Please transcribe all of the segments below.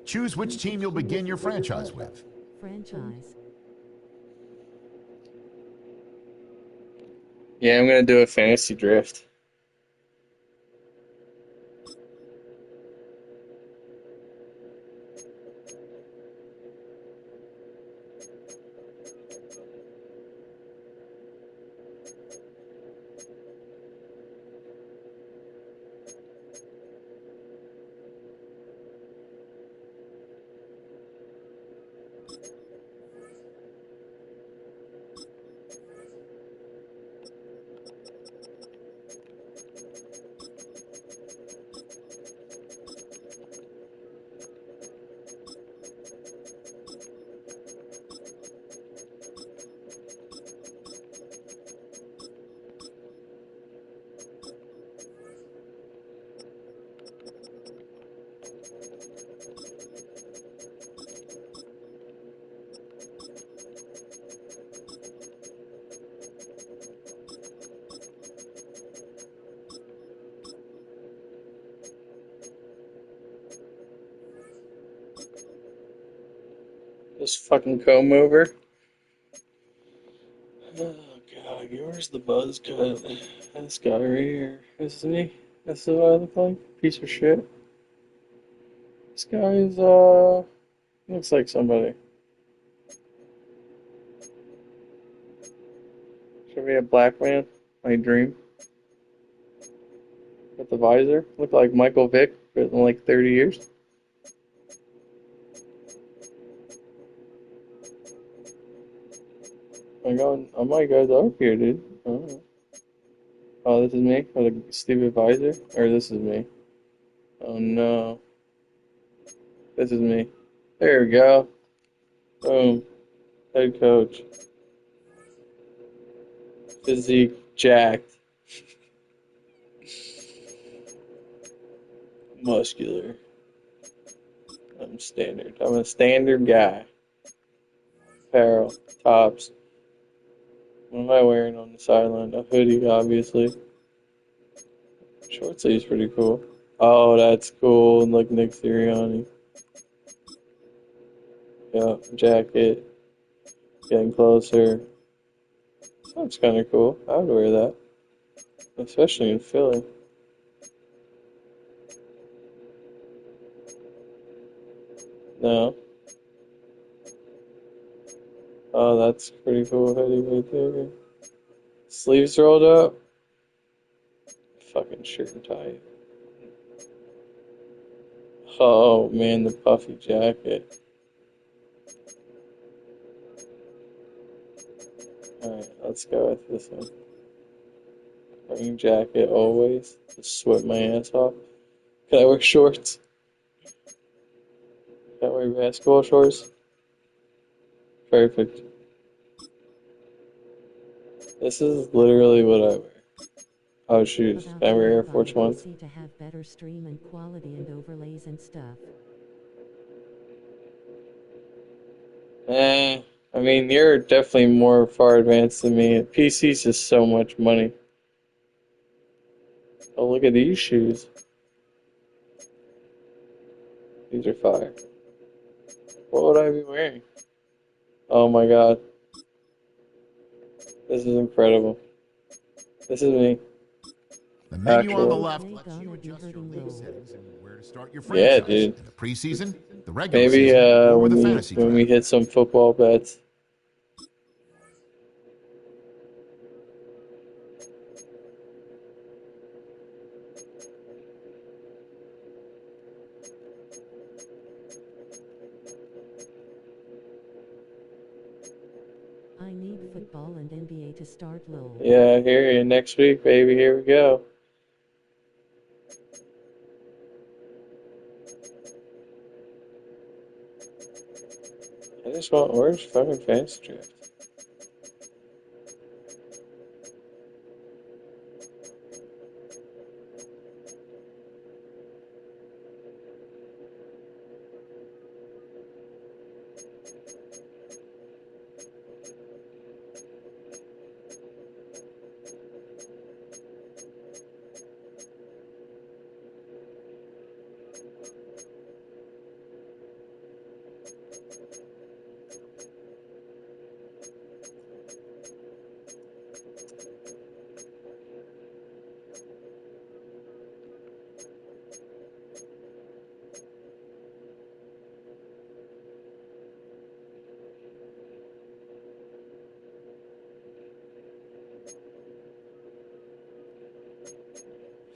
Choose which team you'll begin your franchise with. Franchise. Yeah, I'm gonna do a fantasy draft. This fucking comb over. Oh god, where's the buzz cut? This guy right here. This is me. This is what I look like. Piece of shit. This guy is looks like somebody. Should be a black man. My dream. With the visor. Look like Michael Vick, but in like 30 years. Oh my god, up here, dude. Oh. Oh, this is me with a stupid visor? Or this is me? Oh no. This is me. There we go. Boom. Head coach. Physique jacked. Muscular. I'm standard. I'm a standard guy. Apparel. Tops. What am I wearing on the sideline? A hoodie, obviously. Short sleeve's pretty cool. Oh, that's cool. And look, Nick Sirianni. Yeah, jacket. Getting closer. That's kind of cool. I would wear that. Especially in Philly. No. Oh, that's pretty cool hoodie right there. Sleeves rolled up. Fucking shirt and tie. Oh man, the puffy jacket. Alright, let's go with this one. Green jacket always. Just sweat my ass off. Can I wear shorts? Can I wear basketball shorts? Perfect. This is literally what I wear. Oh shoes. Can I wear Air Force Ones? To have better stream and quality and overlays and stuff. I mean, you're definitely more far advanced than me. PC's just so much money. Oh, look at these shoes. These are fire. What would I be wearing? Oh my god. This is incredible. This is me. The menu on the Actually. left lets you adjust your league settings and where to start your Yeah, franchise. dude. In the preseason, the regular Maybe season, or with when the we fantasy when we draft. hit some football bets. I need football and NBA to start low. Yeah, I hear you. Next week, baby. Here we go. I just want where's fucking fantasy draft?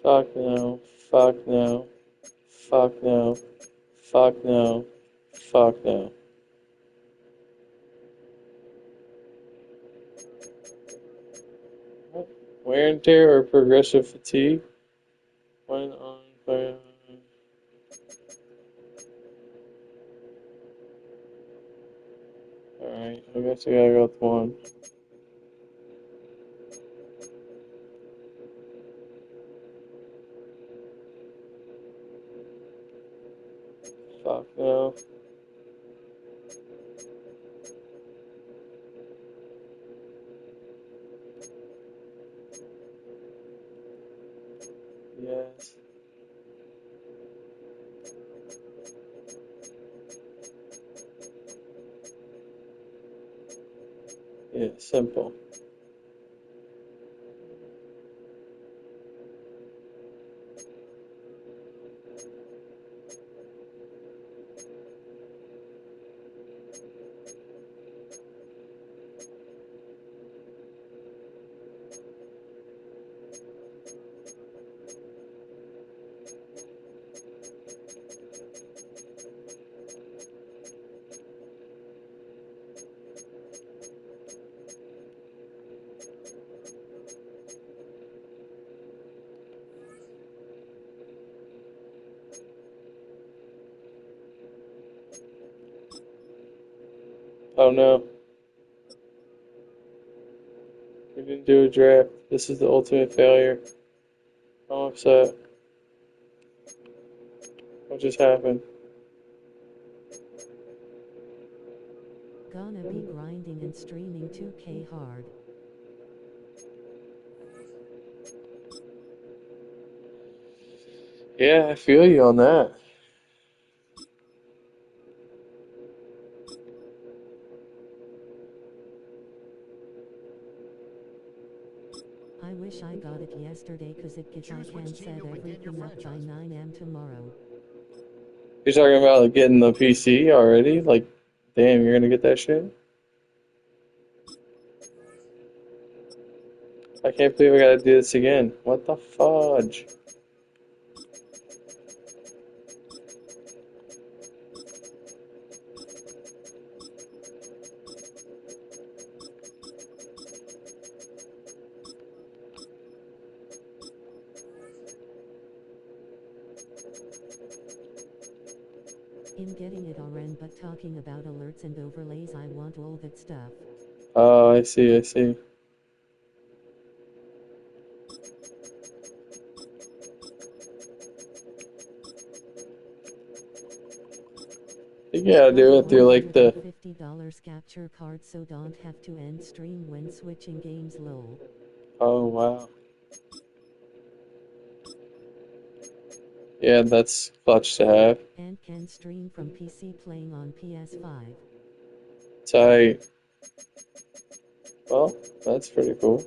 Fuck no. Fuck no. Fuck no. Fuck no. Fuck no. Wear and tear or progressive fatigue when on fire. Alright, I guess I gotta go with one. Fuck no. Yes. Yeah, simple. Oh no. We didn't do a draft. This is the ultimate failure. I'm upset. What just happened? Gonna be grinding and streaming 2K hard. Yeah, I feel you on that. I wish I got it yesterday cause it gets I Choose which can team set you'll begin your everything up by franchise with. 9 am tomorrow. You're talking about like, getting the PC already? Like, damn, you're gonna get that shit? I can't believe I gotta do this again. What the fudge? In getting it RN but talking about alerts and overlays I want all that stuff. Oh, I see, I see. You gotta Got do a it through like the. $150 capture card so don't have to end stream when switching games lol. Oh, wow. Yeah, that's clutch to have. And can stream from PC playing on PS5. Tight. Well, that's pretty cool.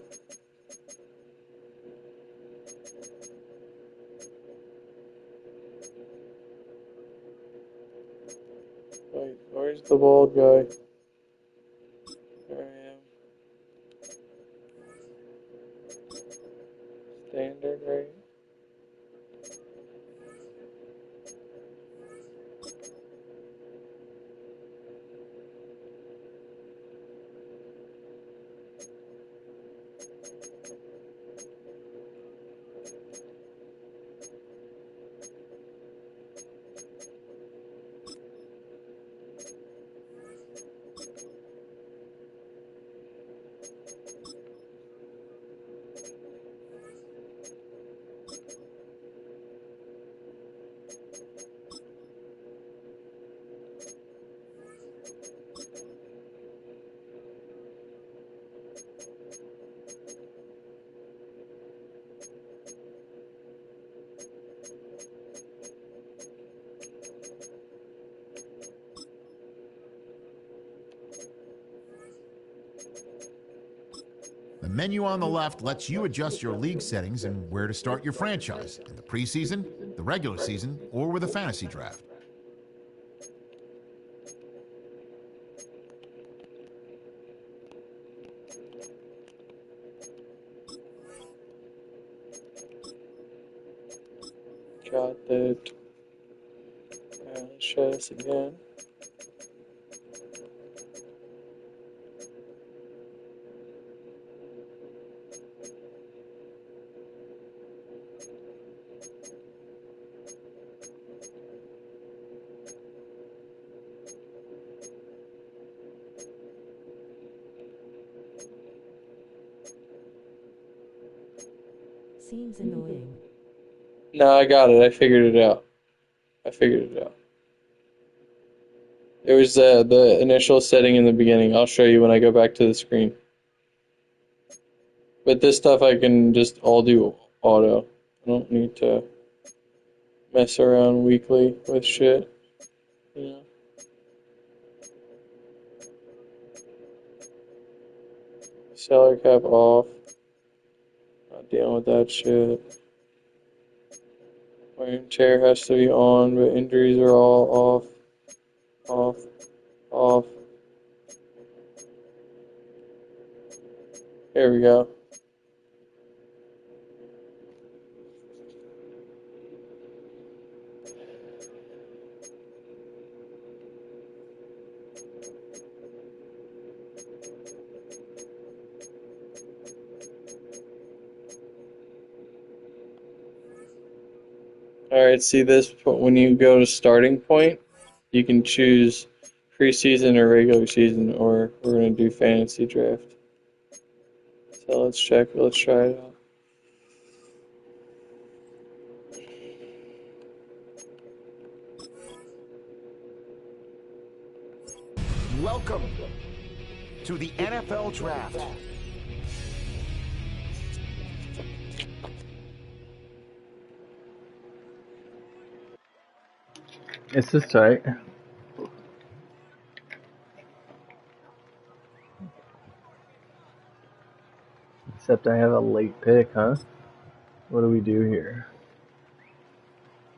Wait, where's the bald guy? There I am. Standard, right? The menu on the left lets you adjust your league settings and where to start your franchise in the preseason, the regular season, or with a fantasy draft. Got that. Let's try this again. Seems annoying. No, I got it. I figured it out. It was the initial setting in the beginning. I'll show you when I go back to the screen. But this stuff I can just all do auto. I don't need to mess around weekly with shit. You know? Salary cap off. Not dealing with that shit. Wear and tear has to be on, but injuries are all off. Here we go. Alright, see this? When you go to starting point, you can choose preseason or regular season, or we're going to do fantasy draft. So let's try it out. Welcome to the NFL Draft. It's just right. Except I have a late pick, huh? What do we do here?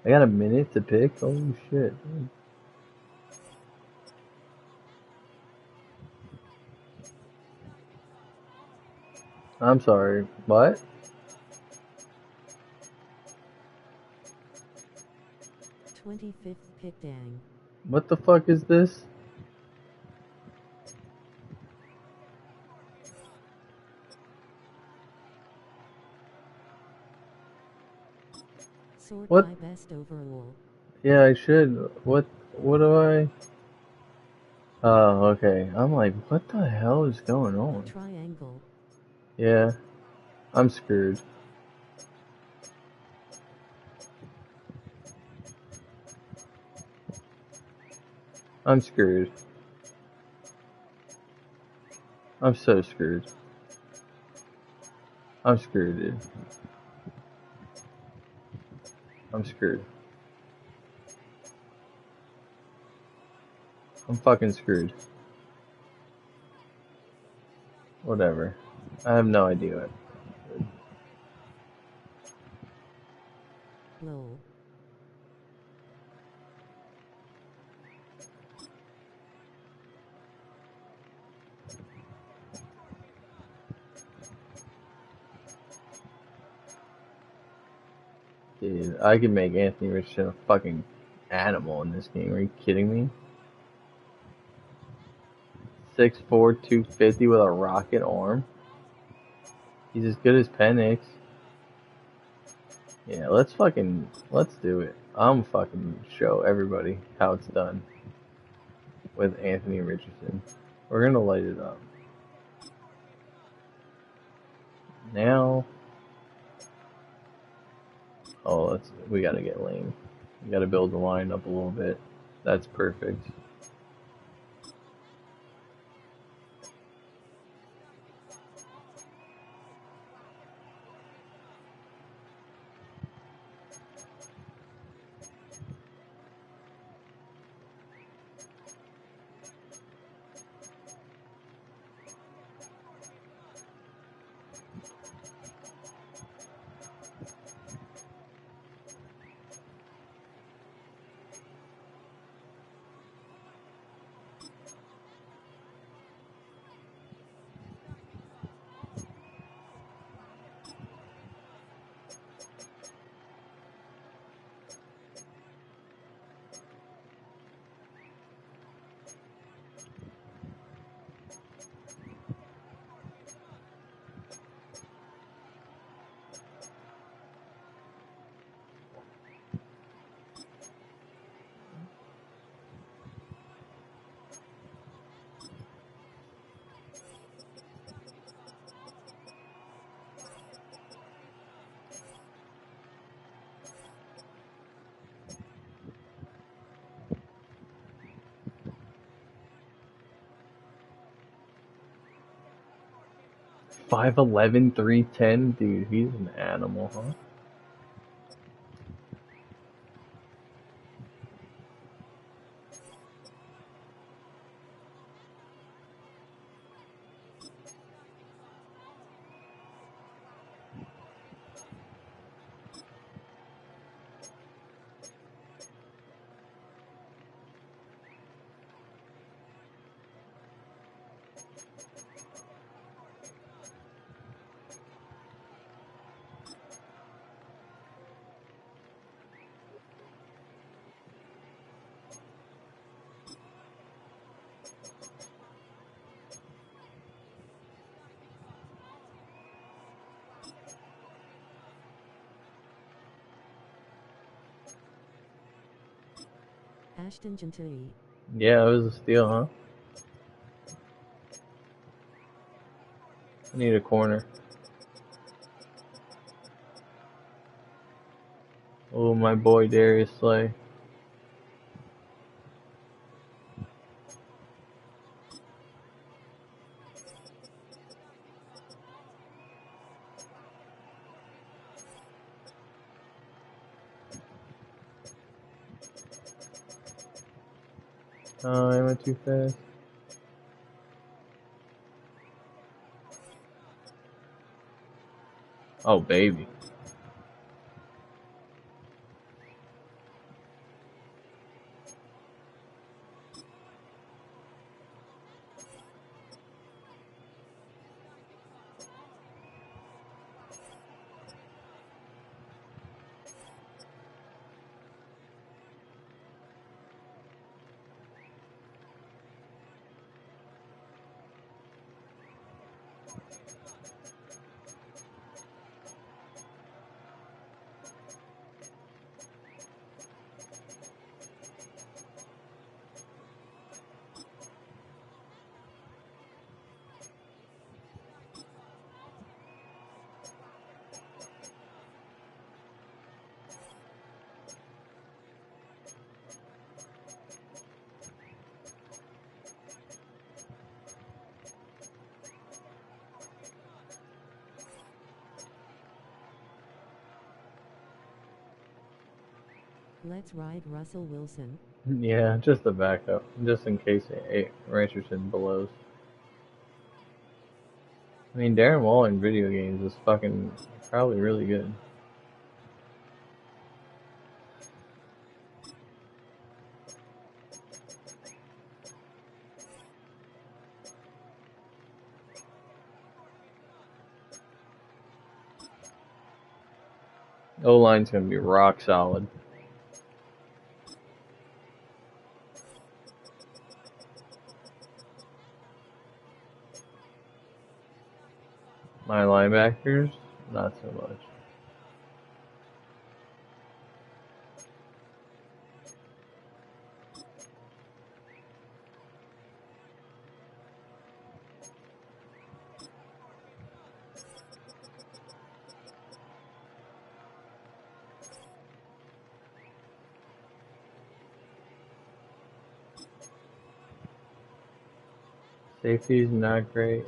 I got a minute to pick? Holy shit. I'm sorry. What? 25th pick, dang. What the fuck is this? Sort What? by best overall. Yeah, I should. What do I? Oh, okay. I'm like, what the hell is going on? Triangle. Yeah, I'm screwed. I'm screwed. I'm so screwed. I'm screwed, dude. I'm screwed. I'm fucking screwed. Whatever. I have no idea. Lol. Dude, I could make Anthony Richardson a fucking animal in this game. Are you kidding me? 6'4", 250 with a rocket arm. He's as good as Penix. Yeah, let's do it. I'm fucking show everybody how it's done with Anthony Richardson. We're gonna light it up. Now, we gotta get lame. We gotta build the line up a little bit. That's perfect. 5'11", 310? Dude, he's an animal, huh? Ashton Gentry. Yeah, it was a steal, huh? I need a corner. Oh, my boy Darius Slay. Oh, I went too fast. Oh, baby. Let's ride Russell Wilson. Yeah, just a backup. Just in case Richardson blows. I mean, Darren Waller in video games is fucking probably really good. O-line's gonna be rock solid. My linebackers, not so much. Safety's not great.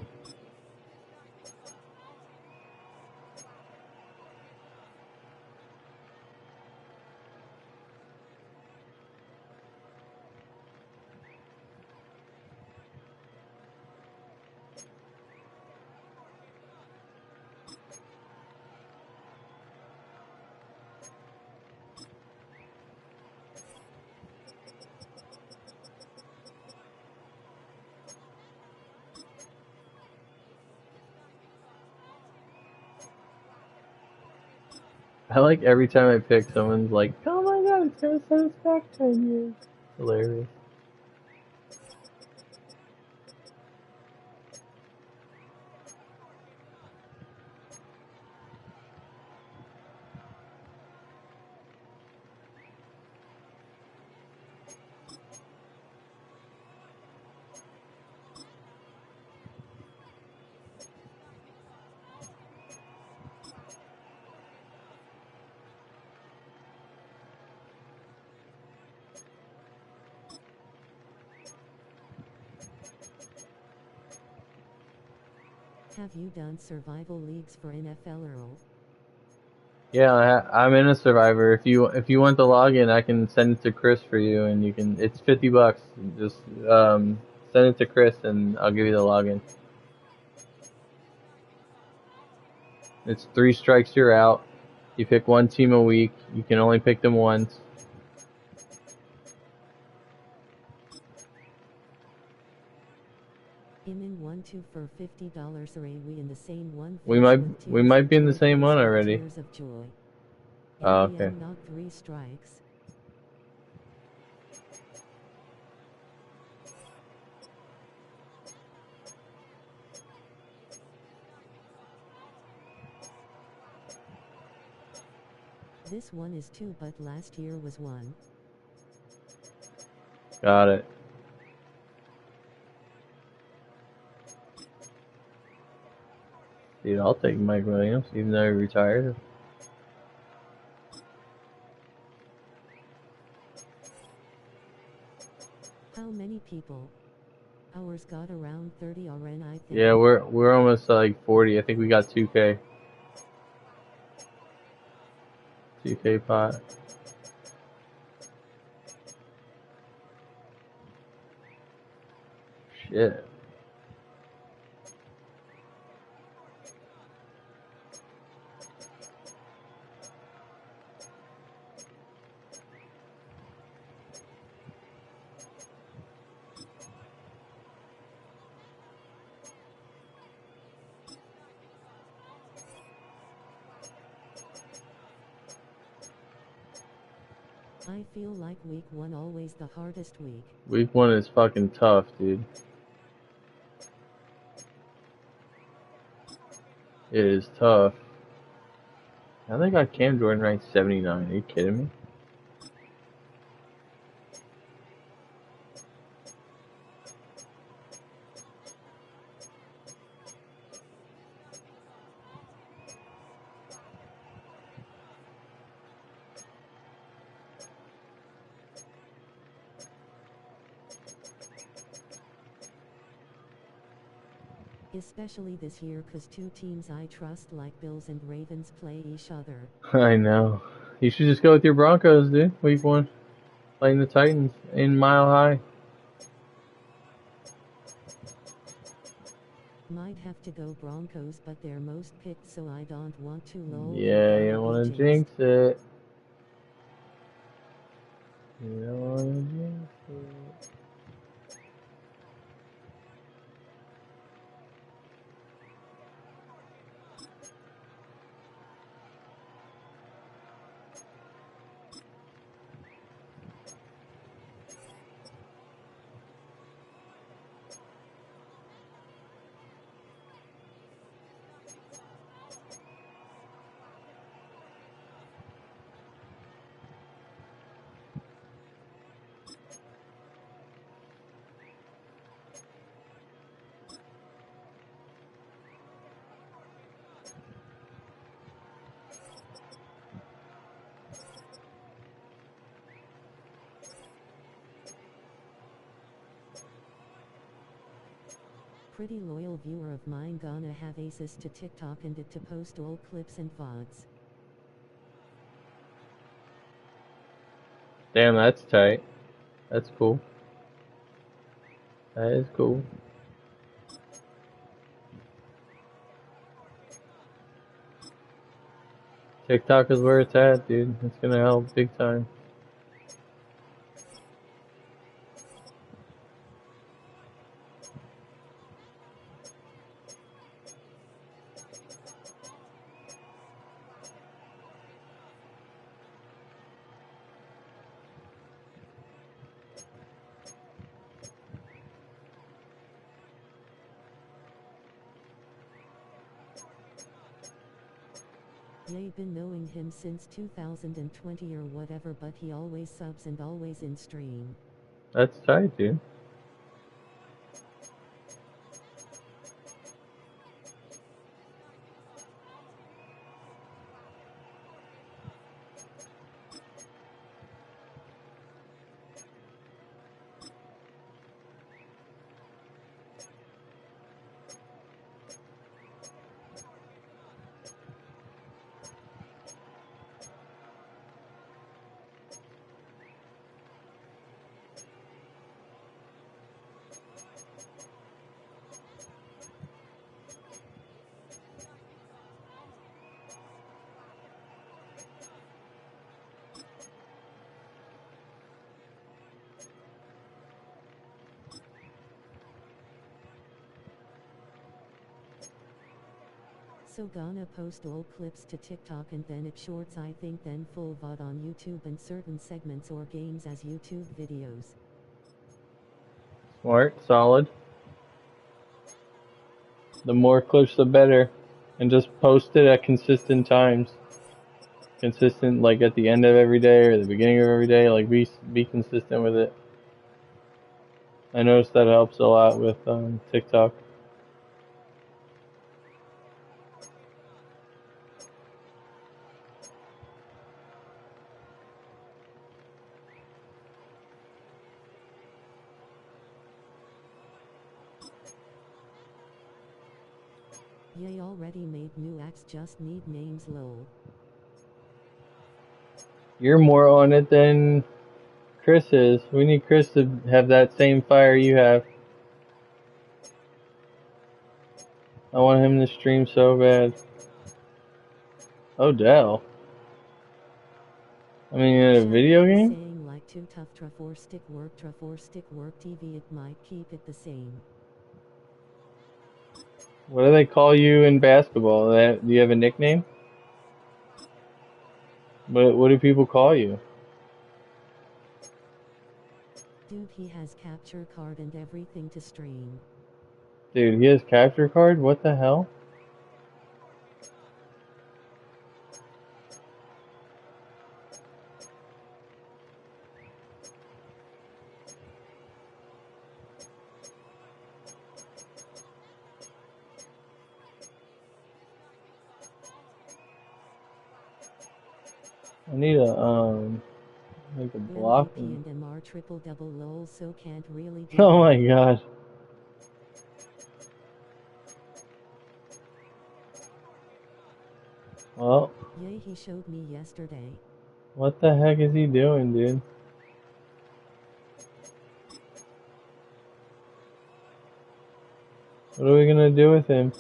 I like every time I pick, someone's like, "Oh my god, it's gonna set us back 10 years." Hilarious. Have you done survival leagues for NFL, Earl? Yeah, I'm in a survivor. If you want the login, I can send it to Chris for you, and you can. It's $50. Just send it to Chris, and I'll give you the login. It's 3 strikes, you're out. You pick one team a week. You can only pick them once. I'm in 1-2 for $50. Are we in the same one? We might be in the same one already. Tears of joy. Oh, okay. And not 3 strikes. This one is 2, but last year was 1. Got it. Dude, I'll take Mike Williams, even though he retired. How many people? Ours got around 30 RN, I think. Yeah, we're almost like 40. I think we got 2K. 2K pot. Shit. I feel like week 1 always the hardest week. Week 1 is fucking tough, dude. It is tough. I think I got Cam Jordan ranked 79. Are you kidding me? Especially this year, cause 2 teams I trust like Bills and Ravens play each other. I know. You should just go with your Broncos, dude. Week 1. Playing the Titans in Mile High. Might have to go Broncos, but they're most picked, so I don't want to low. Yeah, you don't want to jinx it. You don't want to jinx it. Pretty loyal viewer of mine gonna have access to TikTok and it to post all clips and VODs. Damn, that's tight. That's cool. That is cool. TikTok is where it's at, dude. It's gonna help big time. Yeah, been knowing him since 2020 or whatever, but he always subs and always in stream. That's tight, dude. So gonna post old clips to TikTok and then it shorts I think then full VOD on YouTube and certain segments or games as YouTube videos. Smart, solid. The more clips, the better. And just post it at consistent times. Consistent, like at the end of every day or the beginning of every day. Like be consistent with it. I noticed that helps a lot with TikTok. Yay, already made new acts, just need names lol. You're more on it than Chris is. We need Chris to have that same fire you have. I want him to stream so bad. Odell. I mean, in a video game? Saying like too tough for stick work TV, it might keep it the same. What do they call you in basketball? Do you have a nickname? What do people call you? Dude, he has capture card and everything to stream. Dude, he has capture card? What the hell? I need like a block. MVP and MR triple double lol, so can't really do Oh my god. Well. Yay, he showed me yesterday. What the heck is he doing, dude? What are we gonna do with him?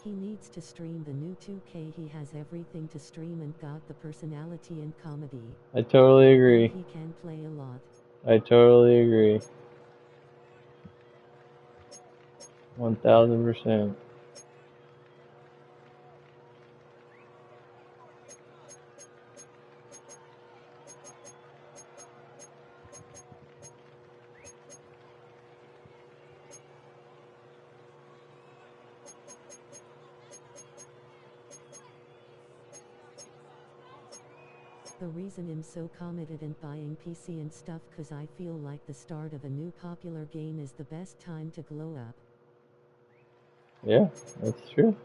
He needs to stream the new 2K. He has everything to stream and got the personality and comedy. I totally agree. And he can play a lot. I totally agree. 1000%. The reason I'm so committed and buying PC and stuff cause I feel like the start of a new popular game is the best time to glow up. Yeah, that's true.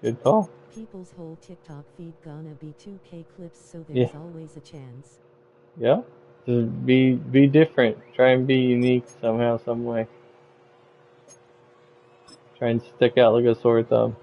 Good call. People's whole TikTok feed gonna be 2K clips, so there's always a chance. Yeah. Just be different. Try and be unique somehow, some way. Try and stick out like a sore thumb.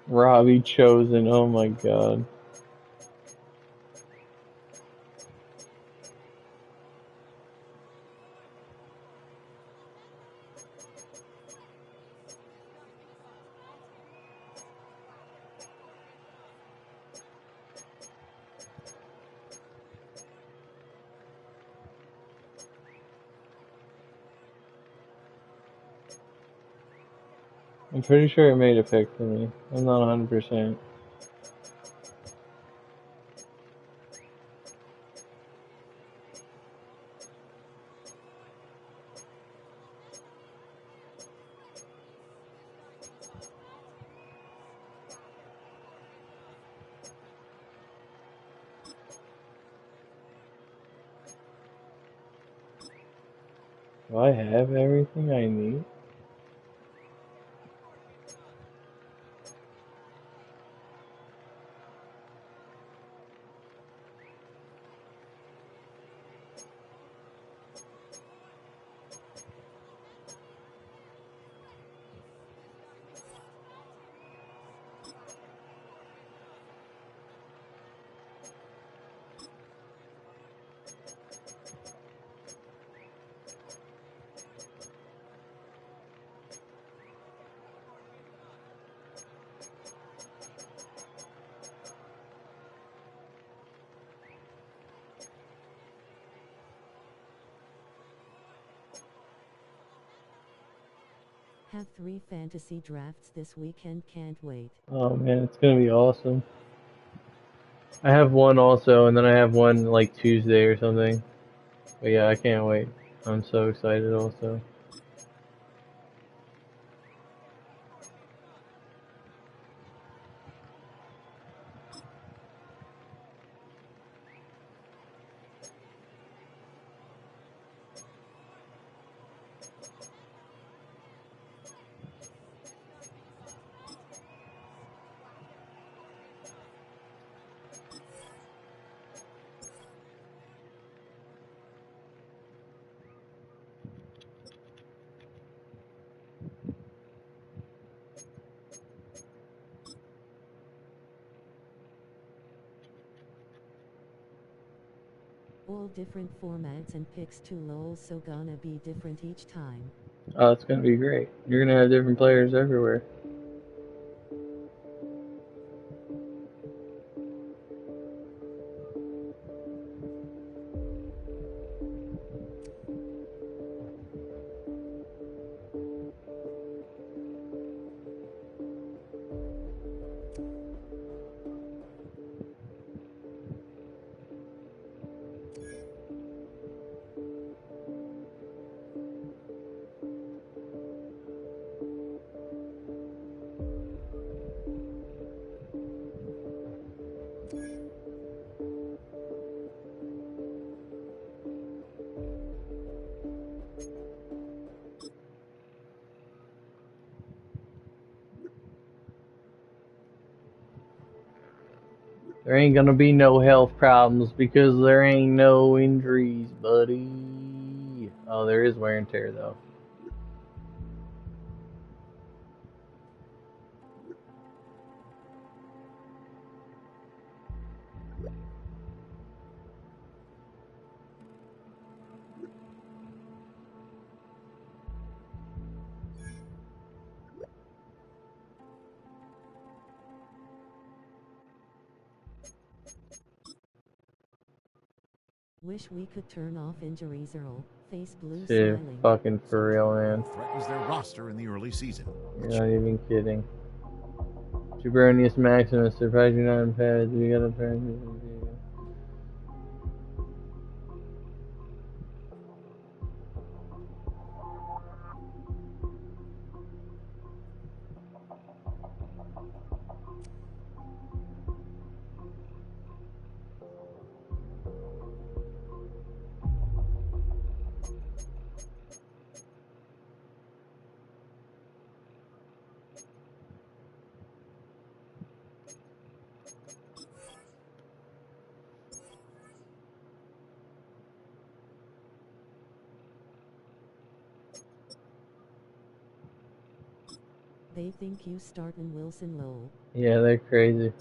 Robbie Chosen, oh my god. I'm pretty sure it made a pick for me. I'm not 100%. Do I have everything I need? Have 3 fantasy drafts this weekend, can't wait. Oh man, it's gonna be awesome. I have one also, and then I have one like Tuesday or something. But yeah, I can't wait. I'm so excited also. All different formats and picks too, lol, so gonna be different each time. Oh, it's gonna be great. You're gonna have different players everywhere. There ain't gonna be no health problems because there ain't no injuries, buddy. Oh, there is wear and tear though. Wish we could turn off injuries, Earl. Face blue Shit, smiling. fucking for real, man. Threatens their roster in the early season. You're not even kidding. Jabronius Maximus, surprised you're not in pads. We got a pads. They think you startin' Wilson, lol. Yeah, they're crazy.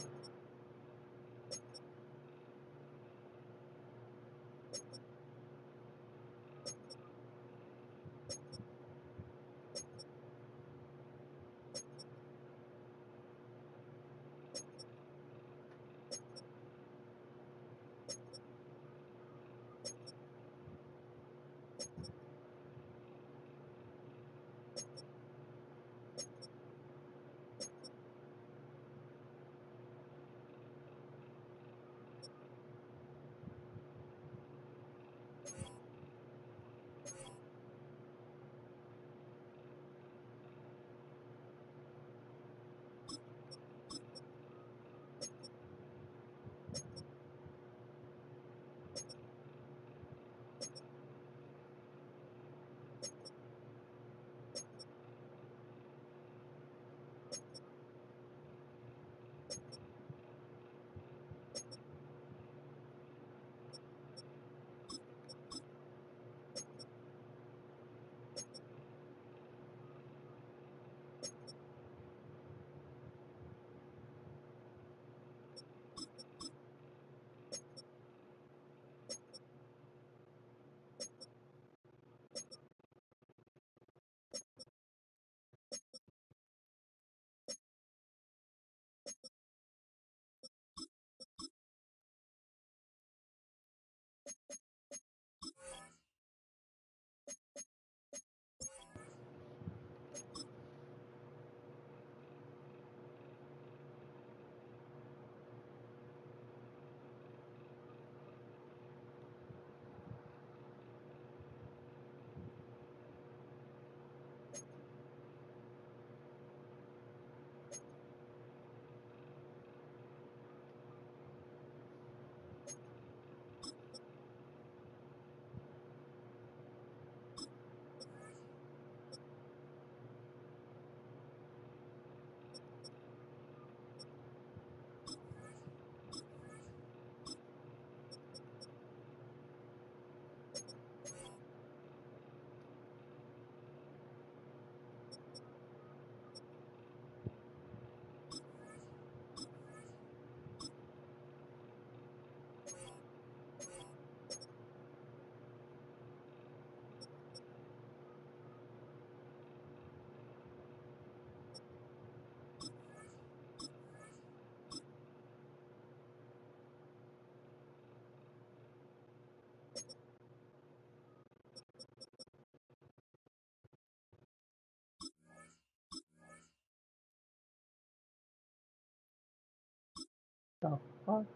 pocket.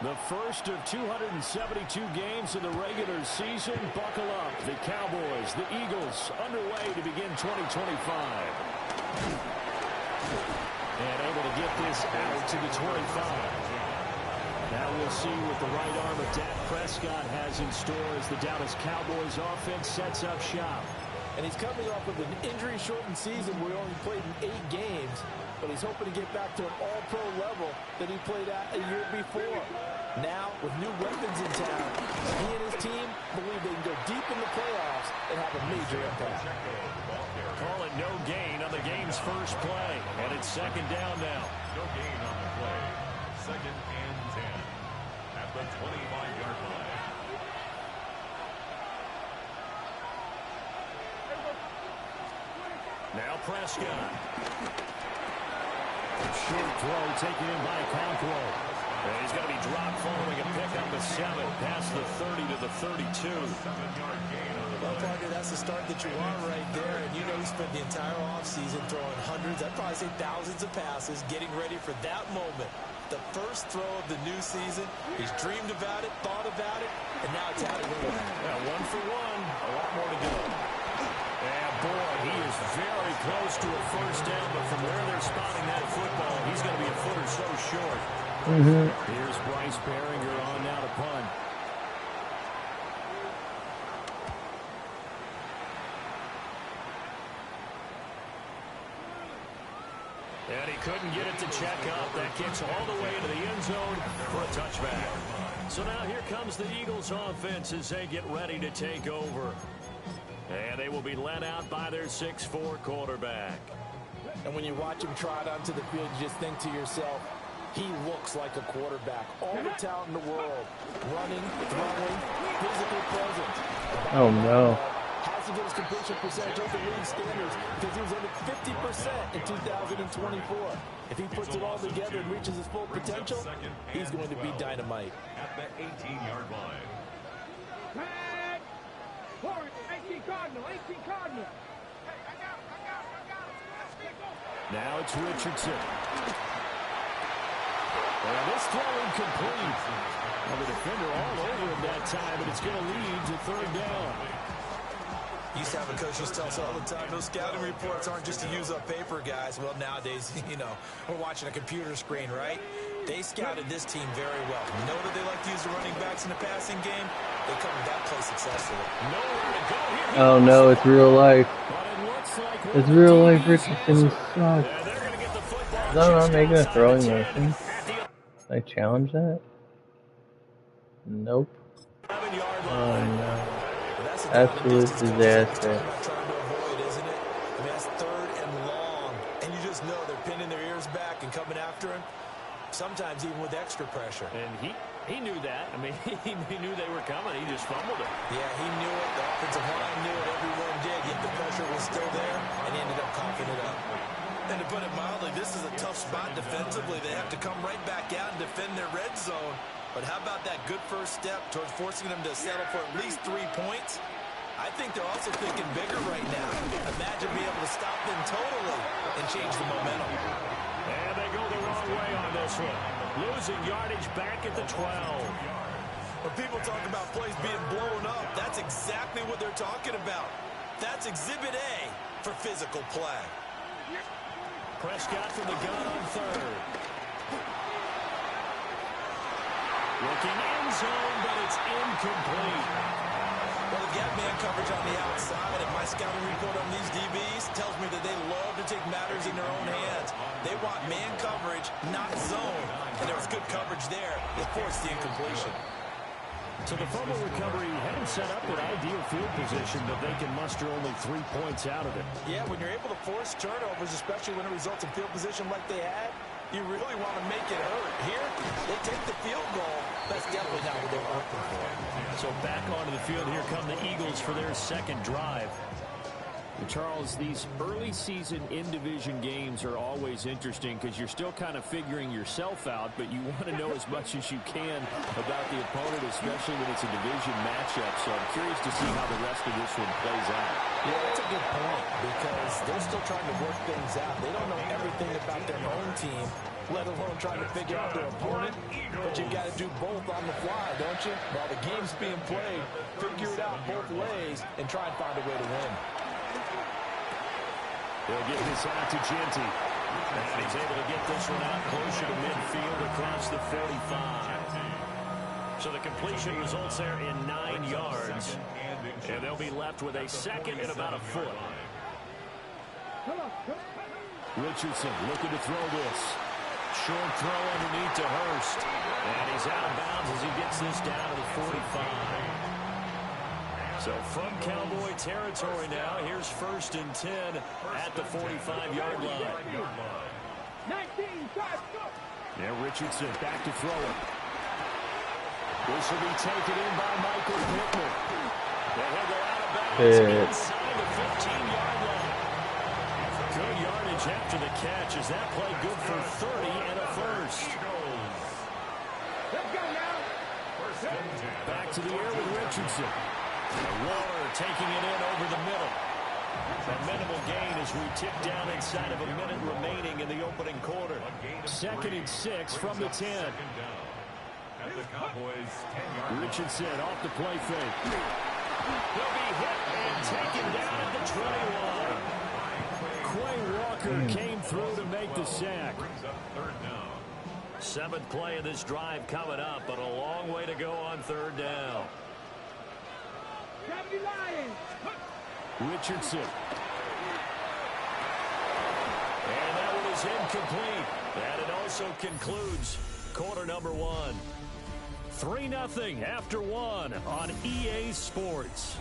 The first of 272 games of the regular season. Buckle up. The Cowboys, the Eagles, underway to begin 2025. And able to get this out to the 25. Now we'll see what the right arm of Dak Prescott has in store as the Dallas Cowboys offense sets up shop. And he's coming off of an injury-shortened season where he only played in 8 games, but he's hoping to get back to an all-pro level that he played at a year before. Now, with new weapons in town, he and his team believe they can go deep in the playoffs and have a major impact. Call it no gain on the game's first play, and it's second down now. No gain on the play. Second and 10 at the 25-yard line. Now Prescott. Short throw taken in by Conquo. And he's going to be dropped following a pick on the 7, past the 30 to the 32. 7-yard gain on the Well, Parker, that's the start that you want right there. And you know he spent the entire offseason throwing hundreds, I'd probably say thousands of passes, getting ready for that moment. The first throw of the new season. He's dreamed about it, thought about it, and now it's out of the way. Yeah, 1 for 1. A lot more to go. And boy, he is very close to a first down, but from where they're spotting that football, he's going to be a foot or so short. Here's Bryce Behringer on now to punt. And he couldn't get it to check up. That kicks all the way into the end zone for a touchback. So now here comes the Eagles offense as they get ready to take over. And they will be led out by their 6'4" quarterback. And when you watch him trot onto the field, you just think to yourself, he looks like a quarterback. All the talent in the world. Running, throwing, physical presence. Oh, no. Has to get his completion percentage over league standards because he was under 50% in 2024. If he puts it all together and reaches his full potential, he's going to be dynamite. at the 18-yard line. 18 Cardinal. Now it's Richardson. And this throw incomplete. Well, the defender all over him that time, but it's going to lead to third down. Used to have a coach who tell us all the time, those scouting reports aren't just to use up paper, guys. Well, nowadays, you know, we're watching a computer screen, right? They scouted this team very well. Know that they like to use the running backs in the passing game. They covered that play successfully. Nowhere to go here. Oh no, it's real life. It's real life. Richardson sucks. Is that what I'm making a throwing motion? Can I challenge that? Nope. Oh no. Absolute disaster. Trying to avoid, isn't it? I mean, that's third and long. And you just know they're pinning their ears back and coming after him. Sometimes even with extra pressure. And he He knew that. I mean, he knew they were coming. He just fumbled it. Yeah, he knew it. The offensive line knew it. Everyone did. Yet the pressure was still there, and he ended up coughing it up. And to put it mildly, this is a tough spot defensively. They have to come right back out and defend their red zone. But how about that good first step towards forcing them to settle for at least 3 points? I think they're also thinking bigger right now. Imagine being able to stop them totally and change the momentum. And they go the wrong way on this one. Losing yardage back at the 12. When people talk about plays being blown up, that's exactly what they're talking about. That's Exhibit A for physical play. Prescott from the gun on third. Looking end zone, but it's incomplete. Well, they've got man coverage on the outside, and my scouting report on these DBs tells me that they love to take matters in their own hands. They want man coverage, not zone. And there was good coverage there. It forced the incompletion. So the fumble recovery hadn't set up an ideal field position, but they can muster only 3 points out of it. Yeah, when you're able to force turnovers, especially when it results in field position like they had, you really want to make it hurt. Here, they take the field goal. That's definitely not what they're working for. So back onto the field, here come the Eagles for their second drive. And Charles, these early season in-division games are always interesting because you're still kind of figuring yourself out, but you want to know as much as you can about the opponent, especially when it's a division matchup. So I'm curious to see how the rest of this one plays out. Yeah, that's a good point because they're still trying to work things out. They don't know everything about their own team, let alone trying to figure out their opponent. But you got to do both on the fly, don't you? While the game's being played, figure it out both ways and try and find a way to win. They'll get this out to Genty. And he's able to get this one out closer to midfield across the 45. So the completion results there in 9 yards. And they'll be left with a second and about a foot. Richardson looking to throw this. Short throw underneath to Hurst. And he's out of bounds as he gets this down to the 45. So from Cowboy territory now, here's 1st and 10 at the 45-yard line. Now Richardson back to throw it. This will be taken in by Michael Pittman. And he'll go out of bounds inside the 15-yard line. Good yardage after the catch. Is that play good for 30 and a first? Back to the air with Richardson. Waller taking it in over the middle. A minimal gain as we tick down inside of a minute remaining in the opening quarter. 2nd and 6 from the 10. Richardson off the play fake. He'll be hit and taken down at the 21. Quay Walker came through to make the sack. 7th play of this drive coming up, but a long way to go on 3rd down. Richardson. And that one is incomplete. And it also concludes quarter number 1. 3-0 after 1 on EA Sports.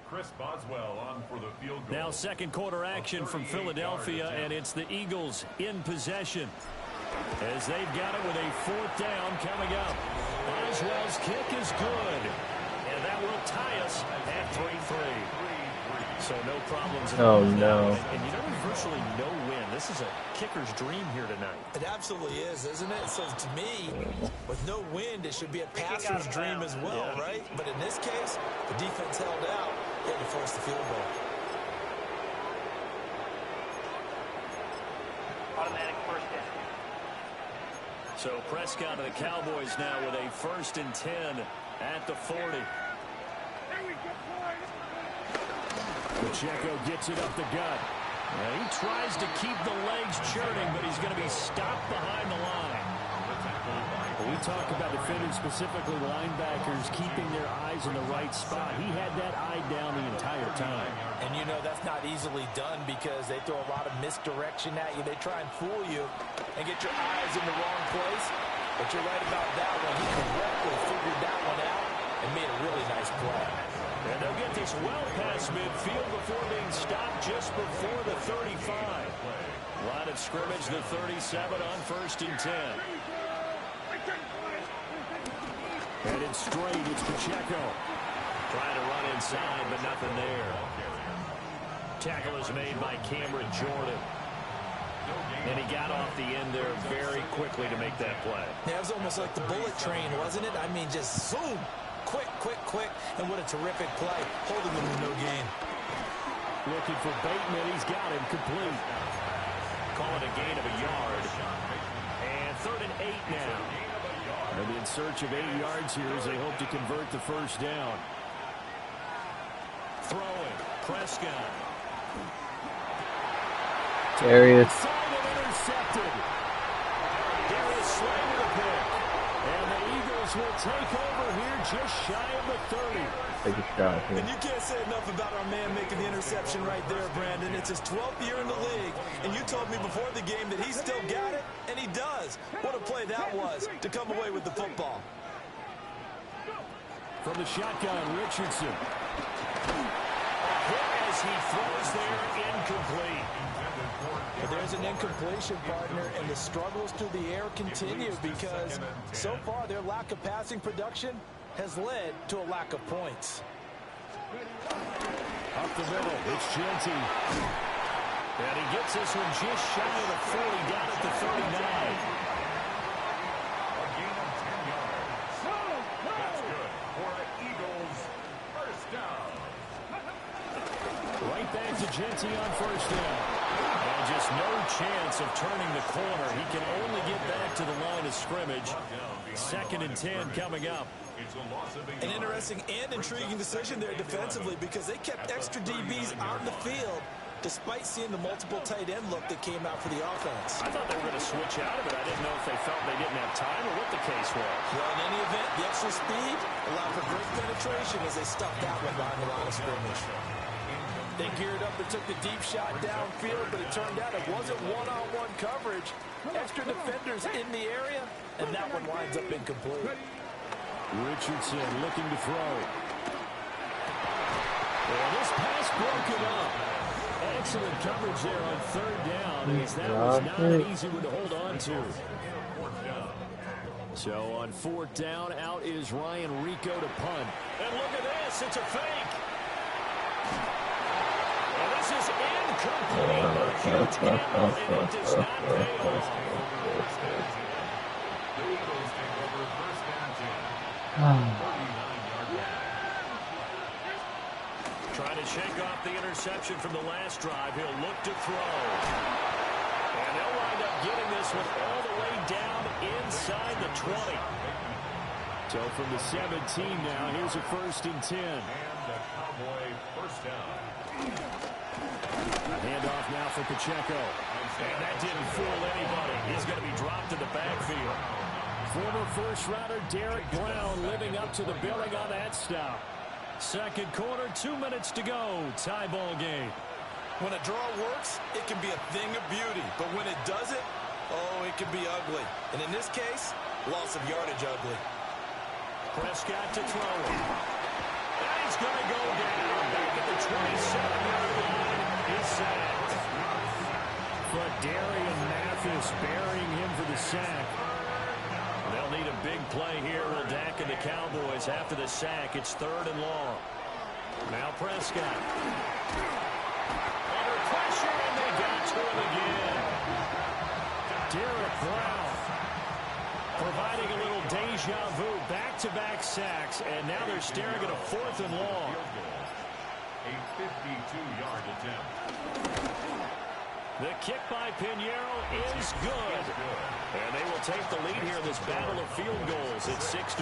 Chris Boswell on for the field goal. Now second quarter action from Philadelphia, and it's the Eagles in possession as they've got it with a 4th down coming up. Boswell's kick is good, and that will tie us at 3-3. So no problems. Oh, no. And you know, virtually no win. This is a kicker's dream here tonight. It absolutely is, isn't it? So to me, with no wind, it should be a passer's dream as well, right? But in this case, the defense held out. They had to force the field goal. Automatic first down. So Prescott of the Cowboys now with a 1st and 10 at the 40. Pacheco gets it up the gut. Now he tries to keep the legs churning, but he's going to be stopped behind the line. We talk about defenders, specifically linebackers, keeping their eyes in the right spot. He had that eye down the entire time. And you know that's not easily done because they throw a lot of misdirection at you. They try and fool you and get your eyes in the wrong place. But you're right about that one. He correctly figured that one out and made a really nice play. And they'll get this well past midfield before being stopped just before the 35. Line of scrimmage, the 37 on 1st and 10. Headed straight, it's Pacheco. Trying to run inside, but nothing there. Tackle is made by Cameron Jordan. And he got off the end there very quickly to make that play. Yeah, it was almost like the bullet train, wasn't it? I mean, just zoom. Quick, quick, quick. And what a terrific play. Holding him with no gain. Looking for Bateman. He's got him complete. Call it a gain of a yard. And 3rd and 8 now. And in search of 8 yards here as they hope to convert the first down. Throwing. Prescott. Darius. Intercepted. Darius Slay with a pick. And the Eagles will take over here just shy of the 30. Take a shot here. And you can't say enough about our man making the interception right there, Brandon. It's his 12th year in the league, and you told me before the game that he still got it, and he does. What a play that was to come away with the football. From the shotgun, Richardson. A hit as he throws there, incomplete. But there's an incompletion, partner, and the struggles through the air continue because so far their lack of passing production has led to a lack of points. Up the middle, it's Genty. And he gets this one just shy of the 40, down at the 39. A gain of 10 yards. That's good for an Eagles first down. Right back to Genty on first down. And just no chance of turning the corner. He can only get back to the line of scrimmage. 2nd and 10 coming up. An interesting and intriguing decision there defensively because they kept extra DBs on the field despite seeing the multiple tight end look that came out for the offense. I thought they were going to switch out of it. I didn't know if they felt they didn't have time or what the case was. Well, in any event, the extra speed allowed for great penetration as they stuffed that one behind the line of scrimmage. They geared up and took the deep shot downfield, but it turned out it wasn't one-on-one coverage. Extra defenders in the area, and that one winds up incomplete. Richardson looking to throw. And this pass broken up. Excellent coverage there on 3rd down, as that was not an easy one to hold on to. So on 4th down, out is Ryan Rico to punt. And look at this, it's a fake. And this is incomplete. A huge gamble, and it does not pay off. Trying to shake off the interception from the last drive. He'll look to throw. And they'll wind up getting this one all the way down inside the 20. So from the 17 now, here's a 1st and 10. And the Cowboy first down. Handoff now for Pacheco. And that didn't fool anybody. He's going to be dropped to the backfield. Former first-rounder Derek Brown living up to the billing on that stop. 2nd quarter, 2 minutes to go. Tie ball game. When a draw works, it can be a thing of beauty. But when it doesn't, oh, it can be ugly. And in this case, loss of yardage ugly. Prescott to throw it. And he's going to go down. Back at the 27-yard line. He's sacked. But Darian Mathis burying him for the sack. They'll need a big play here. Will Dak and the Cowboys after the sack. It's 3rd and long. Now Prescott. Under pressure, and they got to him again. Derek Brown providing a little deja vu. Back-to-back sacks, and now they're staring at a 4th and long. A 52-yard attempt. The kick by Pinheiro is good. And they will take the lead here in this battle of field goals at 6-3.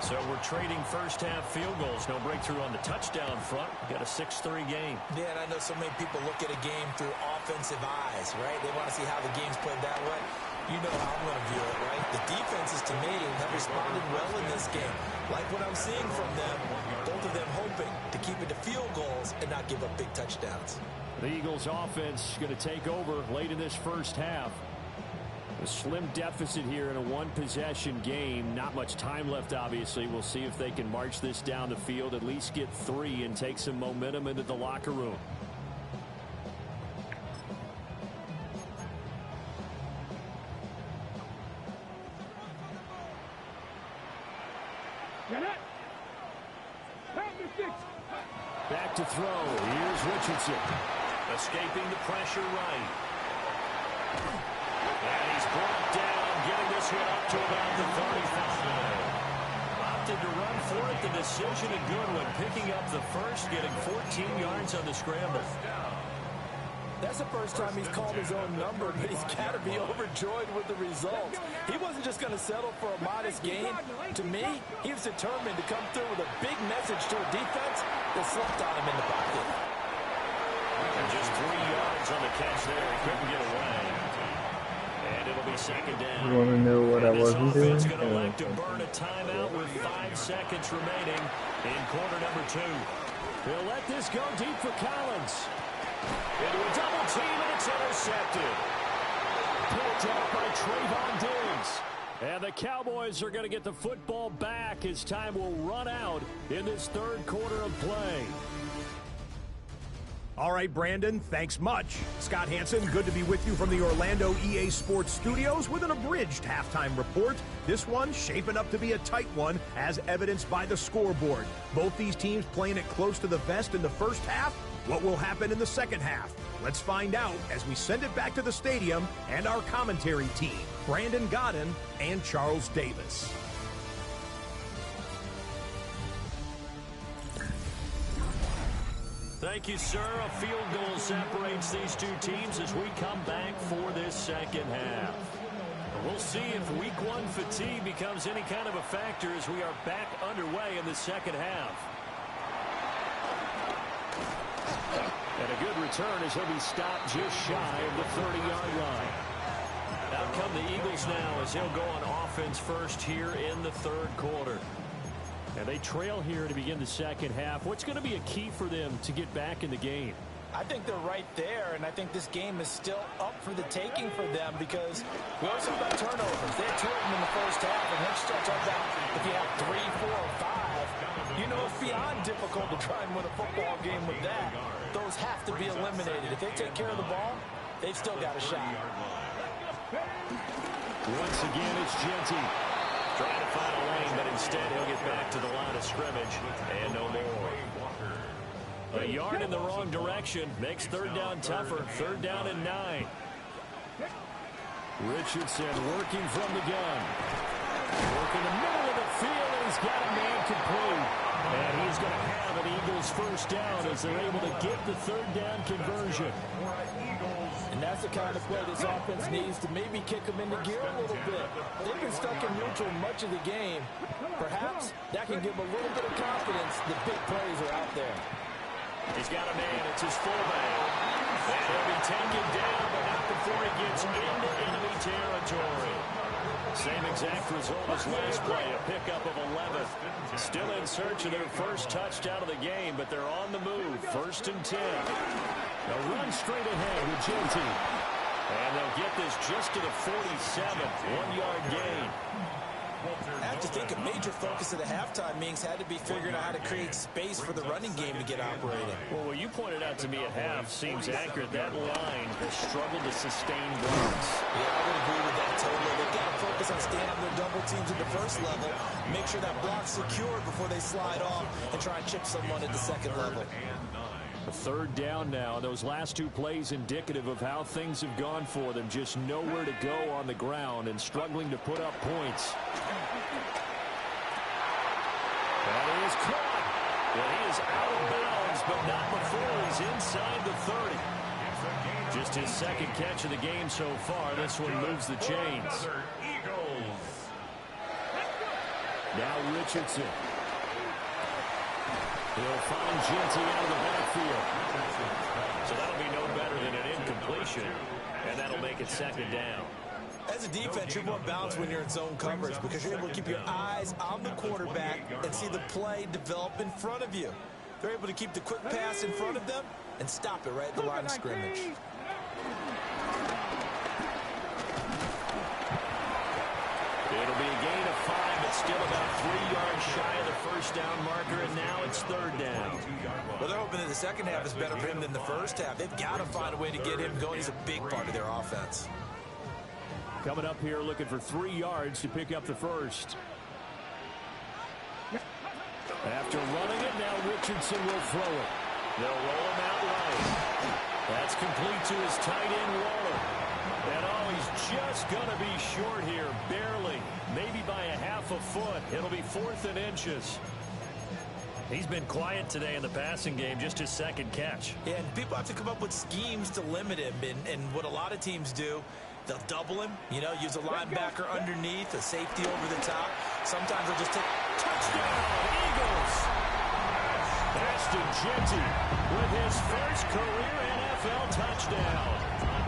So we're trading first-half field goals. No breakthrough on the touchdown front. Got a 6-3 game. Yeah, and I know so many people look at a game through offensive eyes, right? They want to see how the game's played that way. You know how I'm going to view it, right? The defenses, to me, have responded well in this game. Like what I'm seeing from them, both of them hoping to keep it to field goals and not give up big touchdowns. The Eagles offense going to take over late in this first half. A slim deficit here in a one-possession game. Not much time left, obviously. We'll see if they can march this down the field, at least get 3 and take some momentum into the locker room. Back to throw. Here's Richardson. Escaping the pressure right. And he's brought down, getting this one up to about the 35. Opted to run for it. The decision a good one. Picking up the first, getting 14 yards on the scramble. That's the first time he's called his own number, but he's got to be overjoyed with the result. He wasn't just going to settle for a modest gain. To me, he was determined to come through with a big message to a defense that slept on him in the pocket. And just 3 yards on the catch there. He couldn't get away. And it'll be second down. You want to know what I wasn't doing? This offense going to elect to burn a timeout with 5 seconds remaining in quarter number 2. He'll let this go deep for Collins. Into a double team, and it's intercepted. Pulled off by Trayvon Diggs. And the Cowboys are going to get the football back as time will run out in this third quarter of play. All right, Brandon, thanks much. Scott Hansen, good to be with you from the Orlando EA Sports Studios with an abridged halftime report. This one shaping up to be a tight one, as evidenced by the scoreboard. Both these teams playing it close to the vest in the first half. What will happen in the second half? Let's find out as we send it back to the stadium and our commentary team, Brandon Godden and Charles Davis. Thank you, sir. A field goal separates these two teams as we come back for this second half. We'll see if week 1 fatigue becomes any kind of a factor as we are back underway in the second half. And a good return as he'll be stopped just shy of the 30-yard line. Out come the Eagles now as they'll go on offense first here in the third quarter. And they trail here to begin the second half. What's going to be a key for them to get back in the game? I think they're right there, and I think this game is still up for the taking for them because we always talk about turnovers. They had 2 of them in the first half, and then you start talking about if you have 3, 4, or 5, you know it's beyond difficult to try and win a football game with that. Those have to be eliminated. If they take care of the ball, they've still got a shot. Once again, it's Genty. Trying to find a lane, but instead he'll get back to the line of scrimmage and no more. A yard in the wrong direction makes third down tougher. Third down and 9. Richardson working from the gun. Working the middle of the field, and he's got a man complete. And he's going to have an Eagles first down as they're able to get the third down conversion. And that's the kind of play this offense needs to maybe kick them into gear a little bit. They've been stuck in neutral much of the game. Perhaps that can give them a little bit of confidence that big plays are out there. He's got a man. It's his fullback. And he'll be taken down, but not before he gets into enemy territory. Same exact result as last play, a pickup of 11. Still in search of their first touchdown of the game, but they're on the move. First and 10. They'll run straight ahead with Genty. And they'll get this just to the 47. 1-yard gain. I have to think a major focus of the halftime meetings had to be figuring out how to create space for the running game to get operating. Well, what you pointed out to me at half seems accurate. That line has struggled to sustain blocks. Yeah, I would agree with that totally. They've got to focus on staying on their double teams at the first level, make sure that block's secured before they slide off and try and chip someone at the second level. A third down now. Those last 2 plays indicative of how things have gone for them. Just nowhere to go on the ground and struggling to put up points. That is caught. And he is out of bounds, but not before he's inside the 30. Just his second catch of the game so far. This one moves the chains. Now Richardson. He'll find Genty out of the backfield. So that'll be no better than an incompletion. And that'll make it second down. As a defense, you're more balanced when you're in zone coverage because you're able to keep your eyes on the quarterback and see the play develop in front of you. They're able to keep the quick pass in front of them and stop it right at the line of scrimmage. It'll be a gain of 5, but still about 3 yards shy of the first down marker, and now it's third down. Well, they're hoping that the second half is better for him than the first half. They've got to find a way to get him going. He's a big part of their offense. Coming up here looking for 3 yards to pick up the first. After running it, now Richardson will throw it. They'll roll him out right. That's complete to his tight end, Waller. And oh, he's just going to be short here, barely. Maybe by a half a foot. It'll be 4th and inches. He's been quiet today in the passing game, just his second catch. Yeah, and people have to come up with schemes to limit him. And what a lot of teams do, they'll double him, use a linebacker underneath, a safety over the top. Sometimes they'll just take touchdown, Eagles. Ashton Jeanty with his first career NFL touchdown.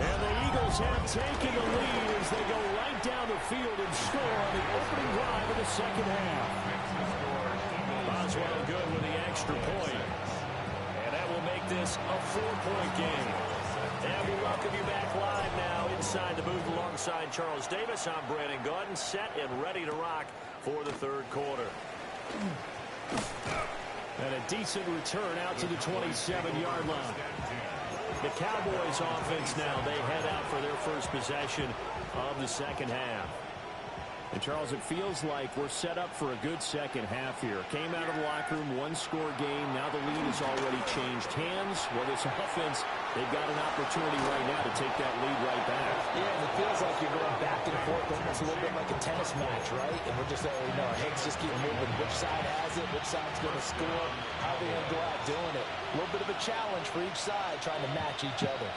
And the Eagles have taken the lead as they go right down the field and score on the opening drive of the second half. Boswell good with the extra point. And that will make this a 4-point game. And we welcome you back live now inside the booth alongside Charles Davis. I'm Brandon Gaudin, set and ready to rock for the third quarter. And a decent return out to the 27-yard line. The Cowboys offense now, they head out for their first possession of the second half. And Charles, it feels like we're set up for a good second half here. Came out of the locker room, one-score game. Now the lead has already changed hands. Well, this offense, they've got an opportunity right now to take that lead right back. Yeah, and it feels like you're going back and forth, almost a little bit like a tennis match, right? And we're just, our heads just keep moving. Which side has it? Which side's going to score? How are they going to go out doing it? A little bit of a challenge for each side, trying to match each other.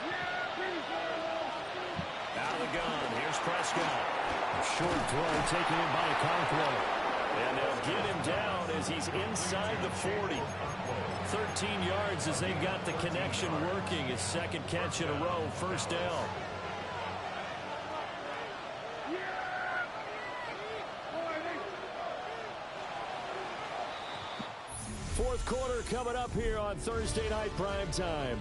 Out of the gun, here's Prescott. Short throw taken in by Okonkwo. And they'll get him down as he's inside the 40. 13 yards as they've got the connection working. His second catch in a row, first down. Fourth quarter coming up here on Thursday Night Prime Time.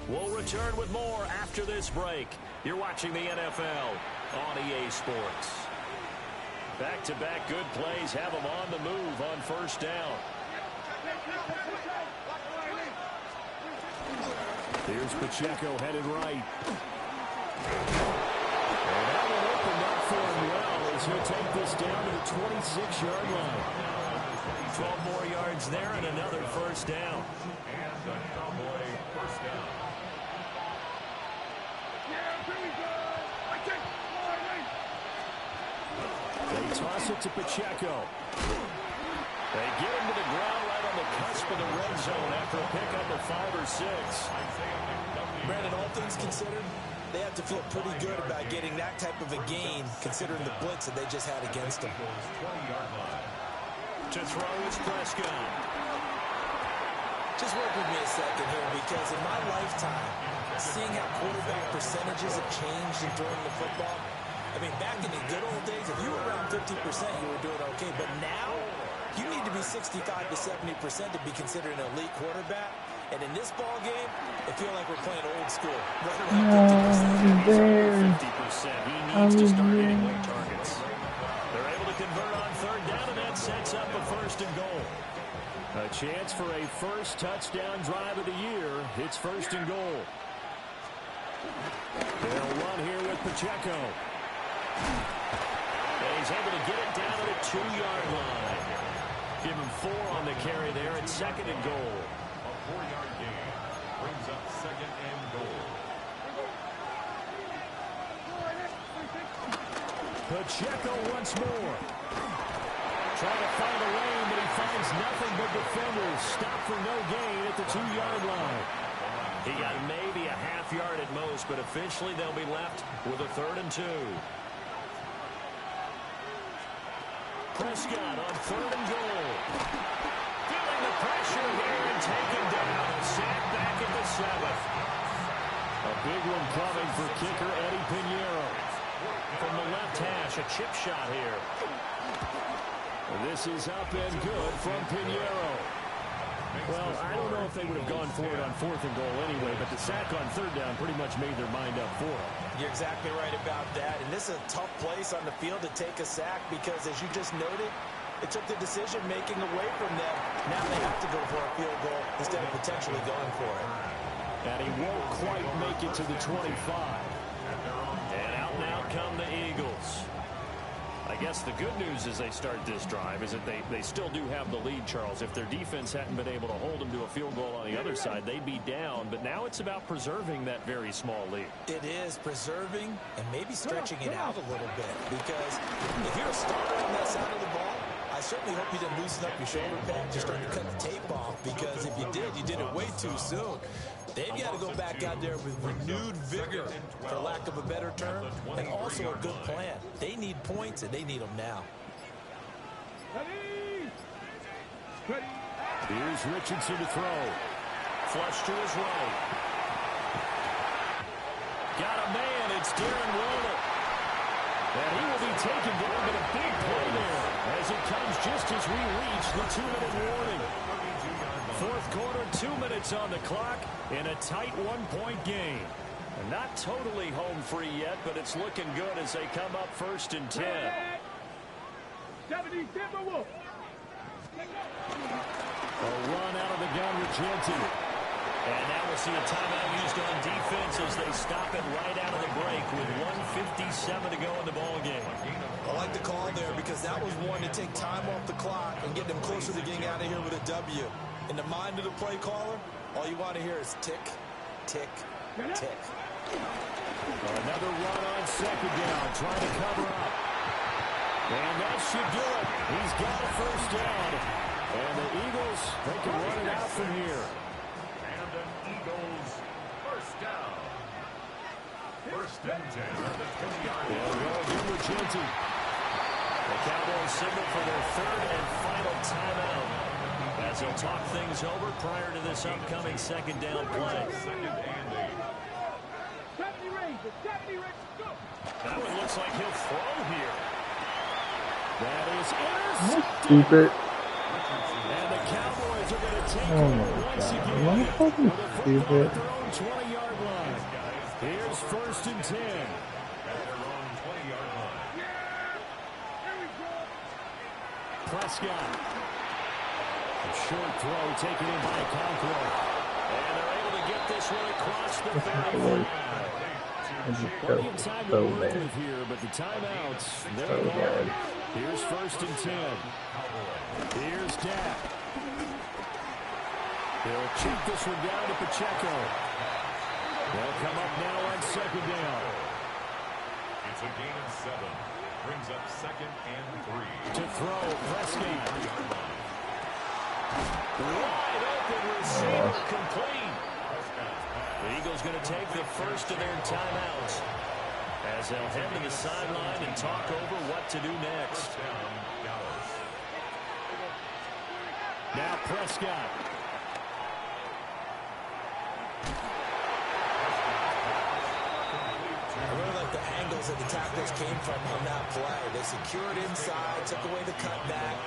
We'll return with more after this break. You're watching the NFL on EA Sports. Back-to-back good plays have them on the move on first down. Here's Pacheco headed right. And that one opened up for him well as he'll take this down to the 26-yard line. 12 more yards there and another first down. And the Cowboy first down. They toss it to Pacheco. They get him to the ground right on the cusp of the red zone after a pickup of 5 or 6. Brandon, all things considered, they have to feel pretty good about getting that type of a gain, considering the blitz that they just had against them. To throw is Prescott. Just work with me a second here, because in my lifetime, seeing how quarterback percentages have changed in throwing the football, I mean, back in the good old days, if you were around 50%, you were doing okay. But now, you need to be 65 to 70% to be considered an elite quarterback. And in this ball game, I feel like we're playing old school. Right around 50%. He needs to start hitting late targets. They're able to convert on third down, and that sets up a first and goal. A chance for a first touchdown drive of the year. It's first and goal. They'll run here with Pacheco. And he's able to get it down to the 2-yard line. Give him 4 on the carry there. It's second and goal. A 4-yard gain brings up second and goal. Pacheco once more. Trying to find a lane, but he finds nothing but defenders. Stop for no gain at the 2-yard line. He got maybe a half yard at most, but officially they'll be left with a 3rd and 2. Prescott on 3rd and goal. Feeling the pressure here and taken down. Sack back at the 7th. A big one coming for kicker Eddie Pinheiro. From the left hash, a chip shot here. This is up and good from Pinheiro. Well, I don't know if they would have gone for it on 4th and goal anyway, but the sack on 3rd down pretty much made their mind up for it. You're exactly right about that. And this is a tough place on the field to take a sack because, as you just noted, it took the decision-making away from them. Now they have to go for a field goal instead of potentially going for it. And he won't quite make it to the 25. And out now come the Eagles. I guess the good news as they start this drive is that they still do have the lead, Charles. If their defense hadn't been able to hold them to a field goal on the other side, they'd be down. But now it's about preserving that very small lead. It is preserving and maybe stretching it out a little bit. Because if you're a starter on that side of the ball, I certainly hope you didn't loosen up your shoulder pads or start to cut the tape off. Because if you did it way too soon. They've got to go back out there with renewed vigor, for lack of a better term, and also a good plan. They need points, and they need them now. Here's Richardson to throw. Flush to his right. Got a man. It's Darren Waller. And he will be taken down, but a big play there as it comes just as we reach the 2-minute warning. Fourth quarter, 2 minutes on the clock in a tight one-point game. And not totally home free yet, but it's looking good as they come up 1st and 10. A run out of the gun with Genty. And now we'll see a timeout used on defense as they stop it right out of the break with 1:57 to go in the ballgame. I like the call there because that was one to take time off the clock and get them closer to getting out of here with a W. In the mind of the play caller, all you want to hear is tick, tick, tick. Another run on 2nd down, trying to cover up. And that should do it. He's got a 1st down. And the Eagles, they can run it out from here. And the Eagles, 1st down. 1st and 10 at the 20-yard line. They'll go again with Genty. The Cowboys signal for their 3rd and final timeout as he'll talk things over prior to this upcoming 2nd down play. 2nd and 8. That one looks like he'll throw here. That is intercepted. Stupid. And the Cowboys are going to take Oh over my once God. again. Why fucking With a football stupid? at their own 20-yard line. Here's 1st and 10. At their own 20-yard line. Prescott. A short throw taken in by Conklin. And they're able to get this one across the 35. Plenty of time to work with here, but the timeouts, they're gone. Here's 1st and 10. Here's Dak. He'll check this one down to Pacheco. They'll come up now on 2nd down. It's a gain of 7. Brings up 2nd and 3. To throw, Prescott. Wide open receiver, complete. The Eagles going to take the 1st of their timeouts as they'll head to the sideline and talk over what to do next. Now Prescott. I really like the angles that the tacklers came from on that play. They secured inside, took away the cutback.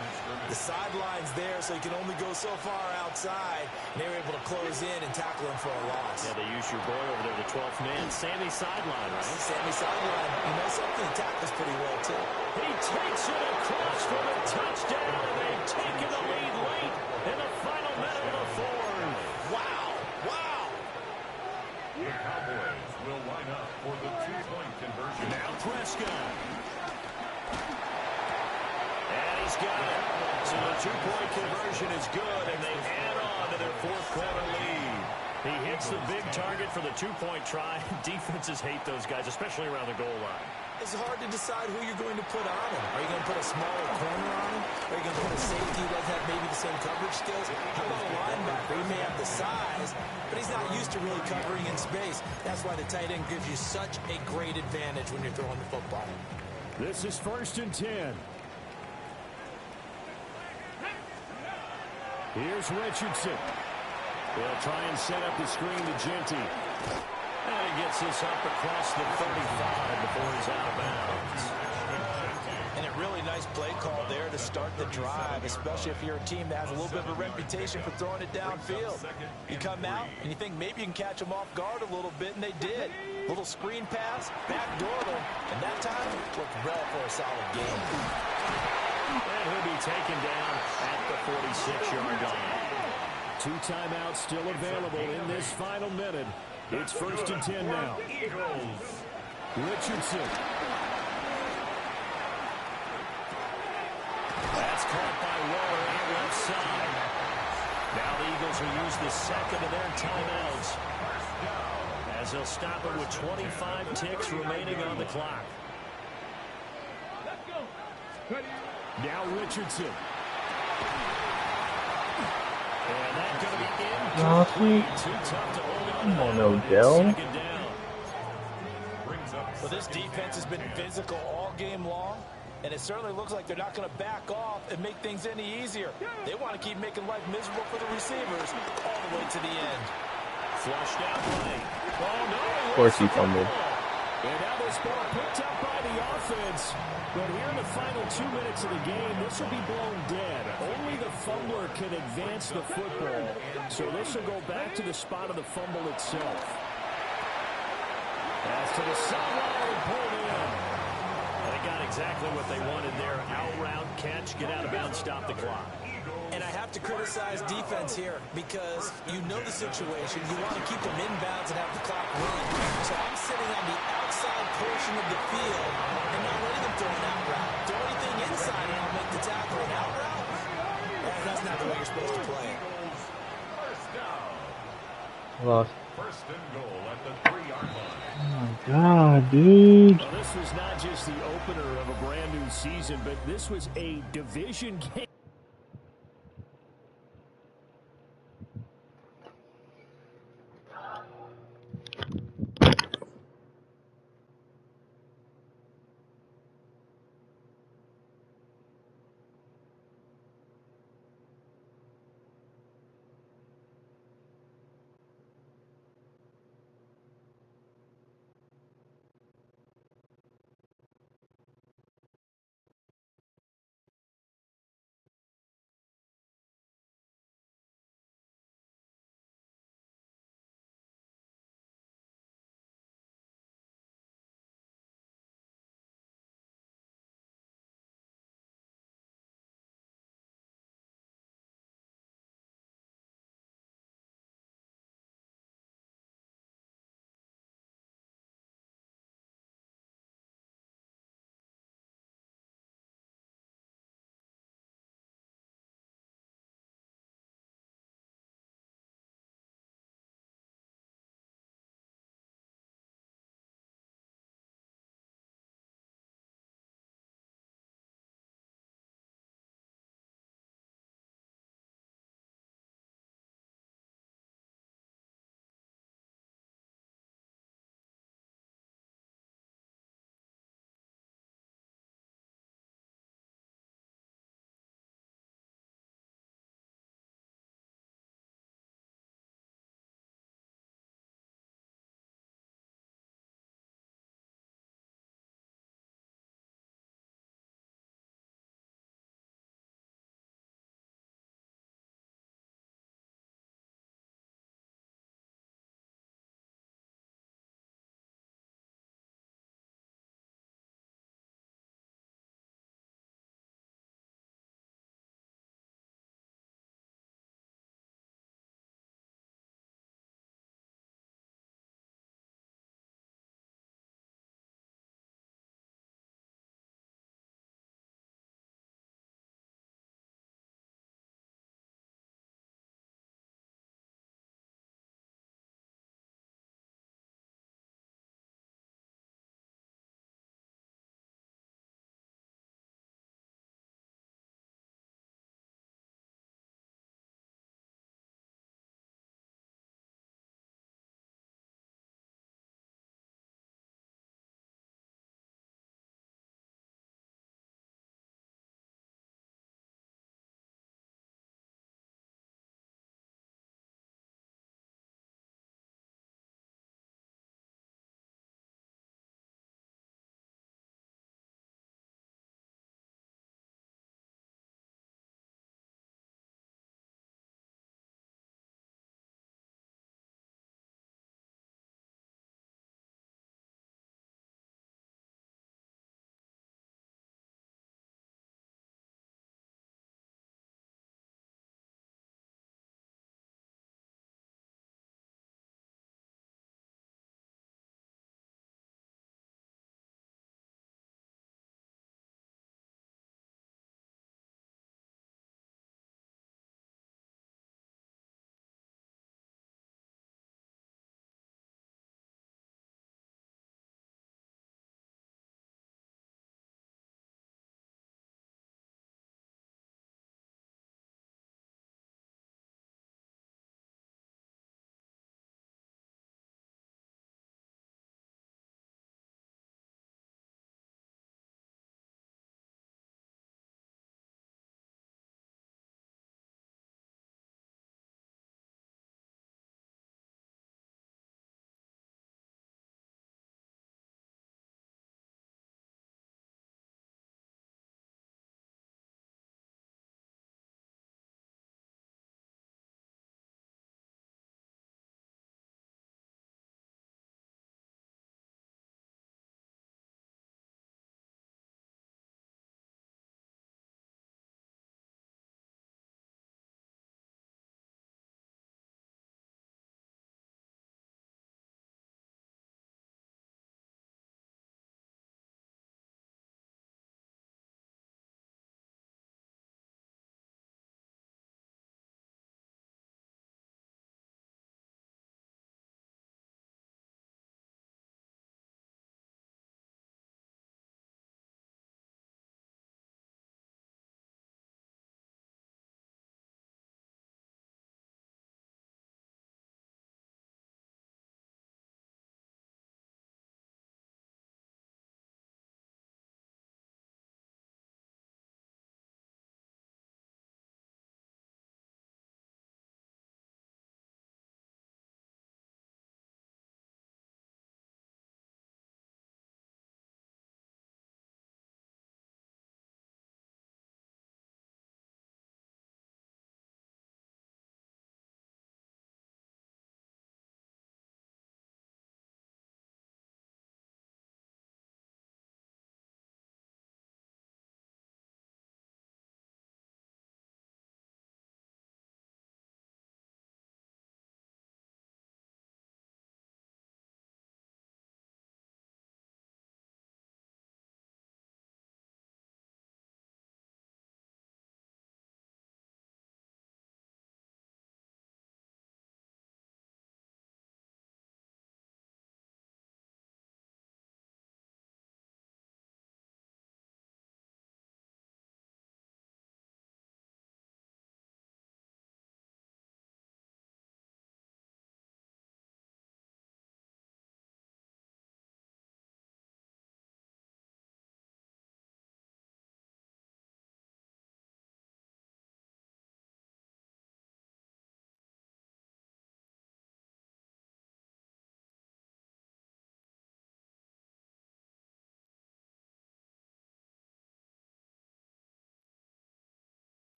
The sideline's there, so you can only go so far outside. And they were able to close in and tackle him for a loss. Yeah, they used your boy over there, the 12th man, Sammy Sideline, right? Sammy Sideline. You know something? He tackles pretty well, too. He takes it across for the touchdown. They've taken the lead late in the final minute of the 4th. Wow. Wow. The Cowboys will line up for the 2-point conversion. Now Prescott. And he's got it. So the 2-point conversion is good, and they add on to their 4th quarter lead. He hits the big target for the 2-point try. Defenses hate those guys, especially around the goal line. It's hard to decide who you're going to put on him. Are you going to put a smaller corner on him? Are you going to put a safety who doesn't have maybe the same coverage skills? How about a linebacker? He may have the size, but he's not used to really covering in space. That's why the tight end gives you such a great advantage when you're throwing the football. This is 1st and 10. Here's Richardson. They'll try and set up the screen to Genty. And he gets this up across the 35 before he's out of bounds. And a really nice play call there to start the drive, especially if you're a team that has a little bit of a reputation for throwing it downfield. You come out and you think maybe you can catch them off guard a little bit, and they did. Little screen pass, backdoor them, and that time looked well for a solid game. And he'll be taken down at the 46-yard line. 2 timeouts still available in this final minute. It's 1st and 10 now. Richardson. side. Now the Eagles will use the second of their timeouts, as they'll stop it with 25 ticks remaining on the clock. Now Richardson. And that's going to be incomplete. Too tough to hold on. Come on, Odell. Second down. Well, this defense has been physical all game long, and it certainly looks like they're not going to back off and make things any easier. They want to keep making life miserable for the receivers all the way to the end. Flushed out right. Oh, no. Of course he fumbled. And now this ball picked up by the offense. But here in the final 2 minutes of the game, this will be blown dead. Only the fumbler can advance the football. So this will go back to the spot of the fumble itself. Pass to the sideline and pulled in. They got exactly what they wanted there. Out route, catch, get out of bounds, stop the clock. And I have to criticize defense here because you know the situation. You want to keep them inbounds and have the clock running. So I'm sitting on the outside portion of the field and not letting them throw an out route. Throw anything inside and I'll make the tackle. An out route? That's not the way you're supposed to play it. Lost. First and goal at the 3-yard line. Oh my god, dude. Well, this was not just the opener of a brand new season, but this was a division game.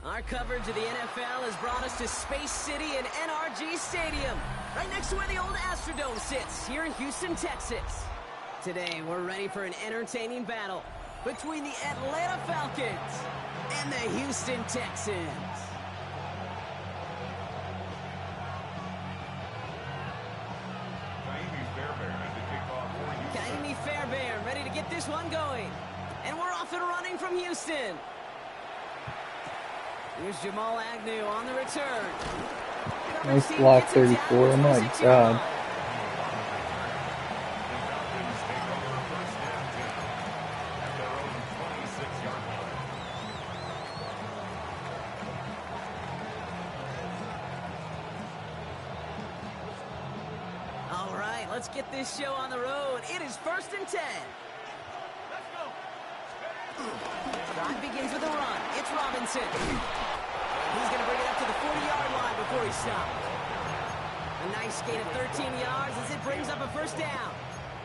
Our coverage of the NFL has brought us to Space City and NRG Stadium, right next to where the old Astrodome sits, here in Houston, Texas. Today, we're ready for an entertaining battle between the Atlanta Falcons and the Houston Texans. Kaimi Fairbairn ready to get this one going. And we're off and running from Houston. Here's Jamal Agnew on the return. Nice block, 34. Oh my God. All right, let's get this show on the road. It is 1st and 10. Drive begins with a run. It's Robinson. He's going to bring it up to the 40-yard line before he stops. A nice gain of 13 yards as it brings up a first down.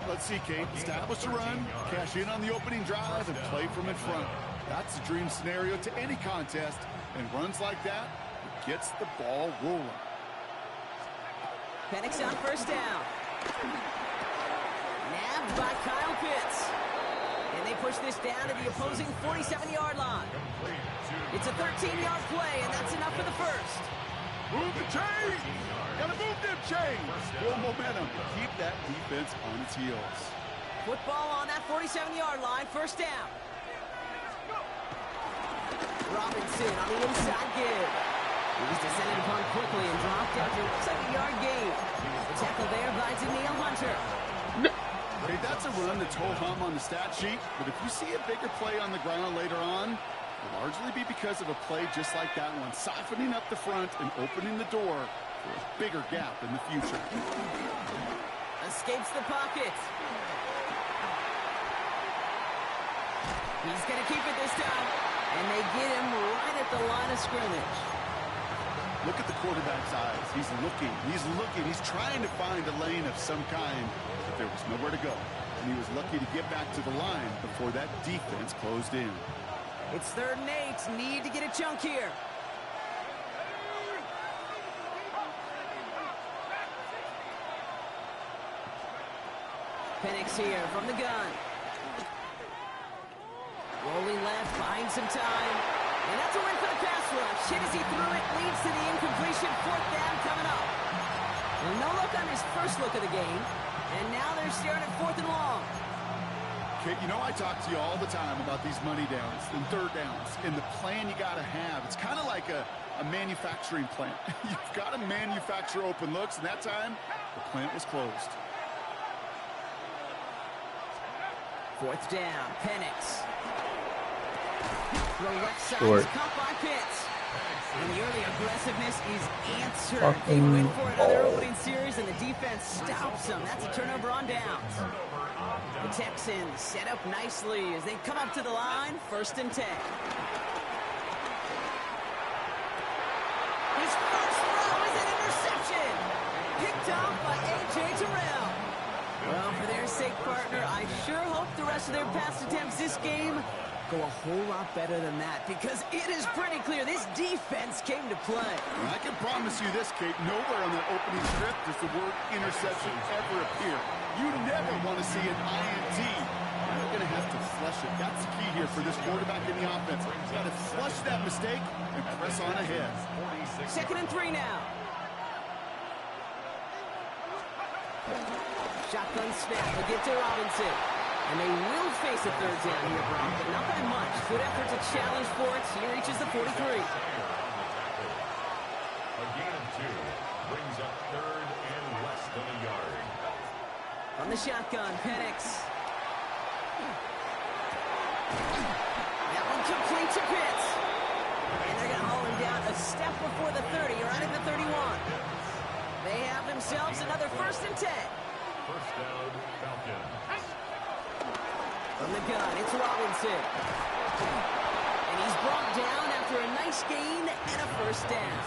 Let's see, Kate. Establish a run, cash in on the opening drive, and play from in front. That's the dream scenario to any contest, and runs like that, it gets the ball rolling. Penix on first down. Nabbed by Kyle Pitts. And they push this down to the opposing 47-yard line. It's a 13-yard play, and that's enough for the first. Move the chains! Gotta move them chains! Build momentum. Keep that defense on its heels. Football on that 47-yard line, first down. Robinson on the inside give. He was descended upon quickly and dropped after a 7-yard gain. The tackle there by Danielle Hunter. Hey, that's a run that's ho-hum on the stat sheet, but if you see a bigger play on the ground later on, it'll largely be because of a play just like that one, softening up the front and opening the door for a bigger gap in the future. Escapes the pocket. He's going to keep it this time, and they get him right at the line of scrimmage. Look at the quarterback's eyes. He's looking. He's trying to find a lane of some kind, but there was nowhere to go. And he was lucky to get back to the line before that defense closed in. It's 3rd and 8. Need to get a chunk here. Penix here from the gun. Rolling left, buying some time. And that's a win for the pass rush. Hit as he threw it, leads to the incompletion. 4th down coming up. And no look on his first look of the game. And now they're staring at 4th and long. Kate, you know I talk to you all the time about these money downs and 3rd downs and the plan you got to have. It's kind of like a manufacturing plant. You've got to manufacture open looks, and that time, the plant was closed. 4th down, Penix. The left side is caught by Pitts. And the early aggressiveness is answered. They win for another opening series, and the defense stops them. That's a turnover on downs. The Texans set up nicely as they come up to the line, 1st and 10. His first throw is an interception. Picked off by A.J. Terrell. Well, for their sake, partner, I sure hope the rest of their pass attempts this game go a whole lot better than that, because it is pretty clear this defense came to play. And I can promise you this, Kate, nowhere on that opening script does the word interception ever appear. You never want to see an INT. You're going to have to flush it. That's the key here for this quarterback in the offense. You've got to flush that mistake and press on ahead. 2nd and 3 now. Shotgun snap, they get to Robinson. And they will face a 3rd down here, Brock, but not by much. Good effort to challenge for it. He reaches the 43. A gain of 2 brings up 3rd and less than a yard. From the shotgun, Penix. That one complete to Pitts. And they're going to haul him down a step before the 30, right at the 31. They have themselves another 1st and 10. First down, Falcons. From the gun, it's Robinson. And he's brought down after a nice gain and a 1st down.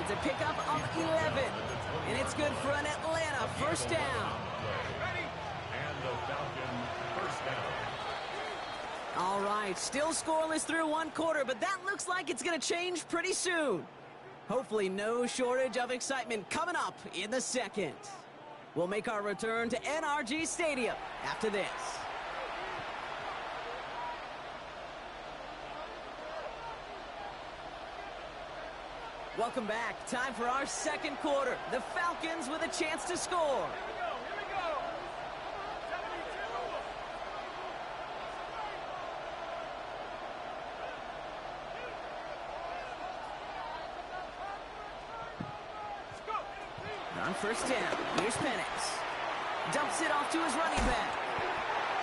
It's a pickup of 11. And it's good for an Atlanta 1st down. And the Falcons first down. All right, still scoreless through one quarter, but that looks like it's going to change pretty soon. Hopefully no shortage of excitement coming up in the second. We'll make our return to NRG Stadium after this. Welcome back. Time for our second quarter. The Falcons with a chance to score. On first down, here's Penix. Dumps it off to his running back.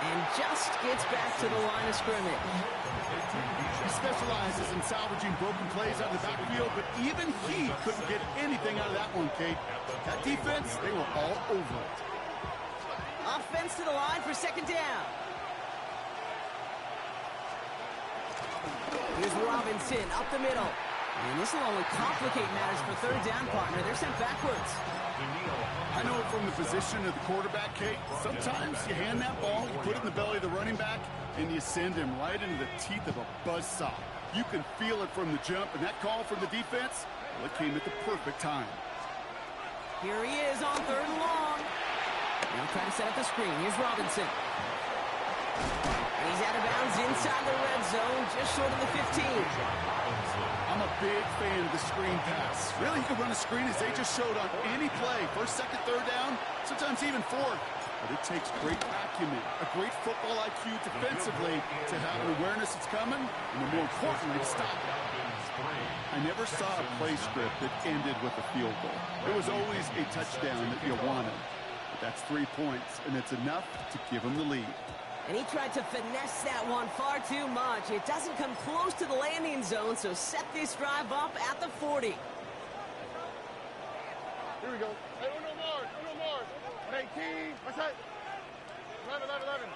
And just gets back to the line of scrimmage. He specializes in salvaging broken plays out of the backfield, but even he couldn't get anything out of that one, Kate. That defense, they were all over it. Offense to the line for second down. Here's Robinson up the middle. And this will only complicate matters for third down, partner. They're sent backwards. I know from the position of the quarterback, Kate, sometimes you hand that ball, you put it in the belly of the running back, and you send him right into the teeth of a buzzsaw. You can feel it from the jump, and that call from the defense, well, it came at the perfect time. Here he is on third and long. Now trying to set up the screen. Here's Robinson. And he's out of bounds inside the red zone, just short of the 15. I'm a big fan of the screen pass. Really, you can run a screen as they just showed on any play. First, second, third down, sometimes even fourth. But it takes great acumen, a great football IQ defensively to have an awareness it's coming, and more importantly, to stop it. I never saw a play script that ended with a field goal. It was always a touchdown that you wanted. But that's 3 points, and it's enough to give them the lead. And he tried to finesse that one far too much. It doesn't come close to the landing zone, so set this drive up at the 40. Here we go. Hey, uno more. 18. What's that? 11.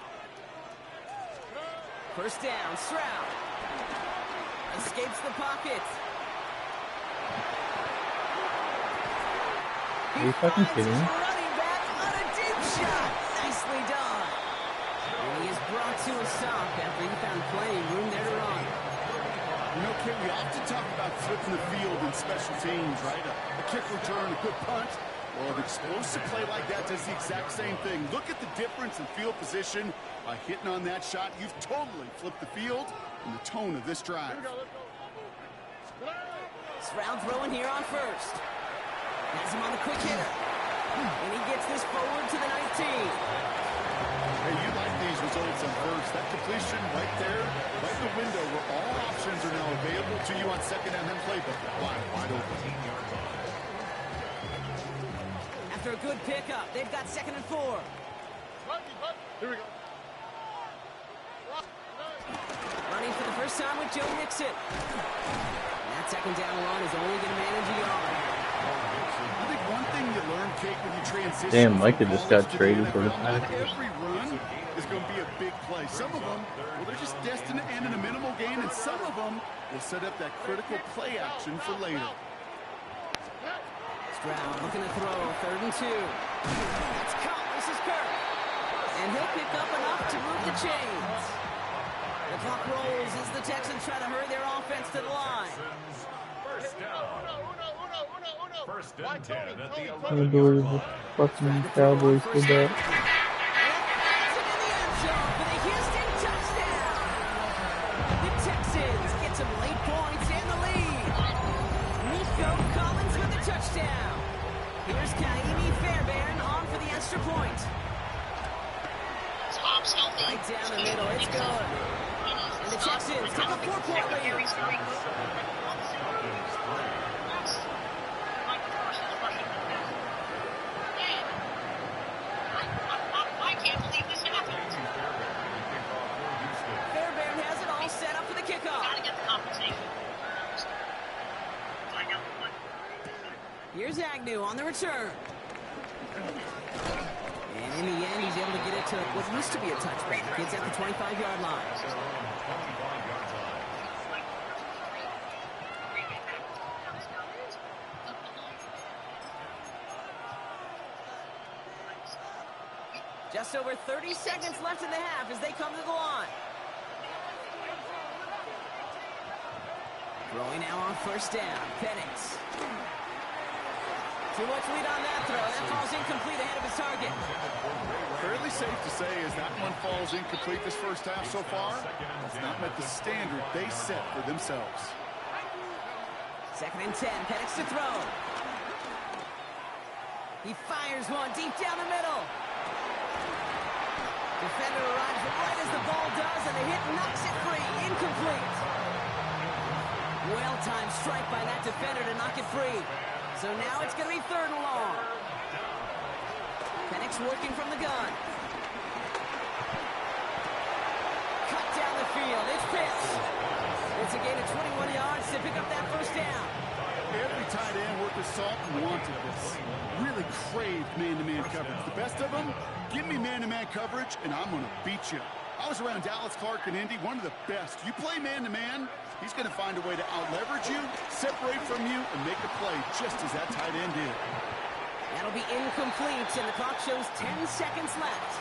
First down, Stroud. Escapes the pocket. Are you fucking kidding me? Running back on a deep shot. Nicely done. And he is brought to a stop after he found playing room there to run. You know, Kate, we often talk about flipping the field in special teams, right? A kick return, a good punt. Well, an explosive play like that does the exact same thing. Look at the difference in field position. By hitting on that shot, you've totally flipped the field and the tone of this drive. Stroud throwing here on first. Has him on the quick hitter. And he gets this forward to the 19. Hey, you like these results on first. That completion right there, right in the window where all options are now available to you on second and then playbook. Wide open. After a good pickup, they've got 2nd and 4. Here we go. Running for the first time with Joe Mixon. And that second down line is only going to manage a yard. I think one thing you learn, Kate, when you transition. Damn, Micah just got traded for the Packers. Every run is going to be a big play. Some of them, well, they're just destined to end in a minimal gain, and some of them will set up that critical play action for later. Stroud looking to throw, 3rd and 2. That's caught. This is Kirk. And he'll pick up enough to move the chains. The clock rolls as the Texans try to hurry their offense to the line. First down. First and 10 at the 11. I adore the fucking Cowboys for that. The Texans get some late points and the lead. Nico Collins with the touchdown. Here's Kaimi Fairbairn on for the extra point. Right down the middle, it's good. And the Texans take a 4-point lead. I can't believe this happened. Fairbairn has it all set up for the kickoff. Gotta get the compensation. Here's Agnew on the return. And in the end, he's able to get it to what used to be a touchback. It's at the 25-yard line. Just over 30 seconds left in the half as they come to the line. Throwing now on first down. Penix. Too much lead on that throw. That falls incomplete ahead of his target. Fairly safe to say as that one falls incomplete this first half so far. It's not met the standard they set for themselves. 2nd and 10. Penix to throw. He fires one deep down the middle. Defender arrives right as the ball does, and the hit knocks it free. Incomplete. Well-timed strike by that defender to knock it free. So now it's going to be 3rd and long. Penix working from the gun. Cut down the field. It's Pitts. It's a gain of 21 yards to pick up that first down. Every tight end worth his salt wanted this. Really craved man-to-man coverage. The best of them, give me man-to-man coverage, and I'm going to beat you. I was around Dallas Clark and Indy, one of the best. You play man-to-man, he's going to find a way to out-leverage you, separate from you, and make a play just as that tight end did. That'll be incomplete, and the clock shows 10 seconds left.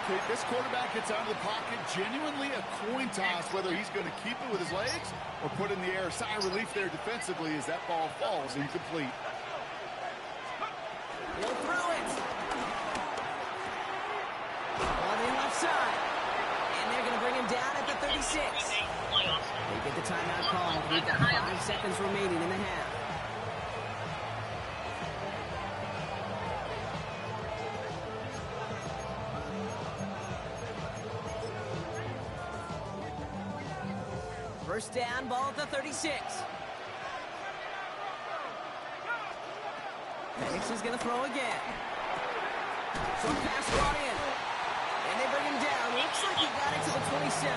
Okay, this quarterback gets out of the pocket, genuinely a coin toss, whether he's going to keep it with his legs or put it in the air. Sigh of relief there defensively as that ball falls incomplete. He'll throw it. On the left side. And they're going to bring him down at the 36. They get the timeout call. We've got 5 seconds remaining in the half. First down, ball at the 36. Penix is going to throw again. Short pass brought in. And they bring him down. Looks like he got it to the 27.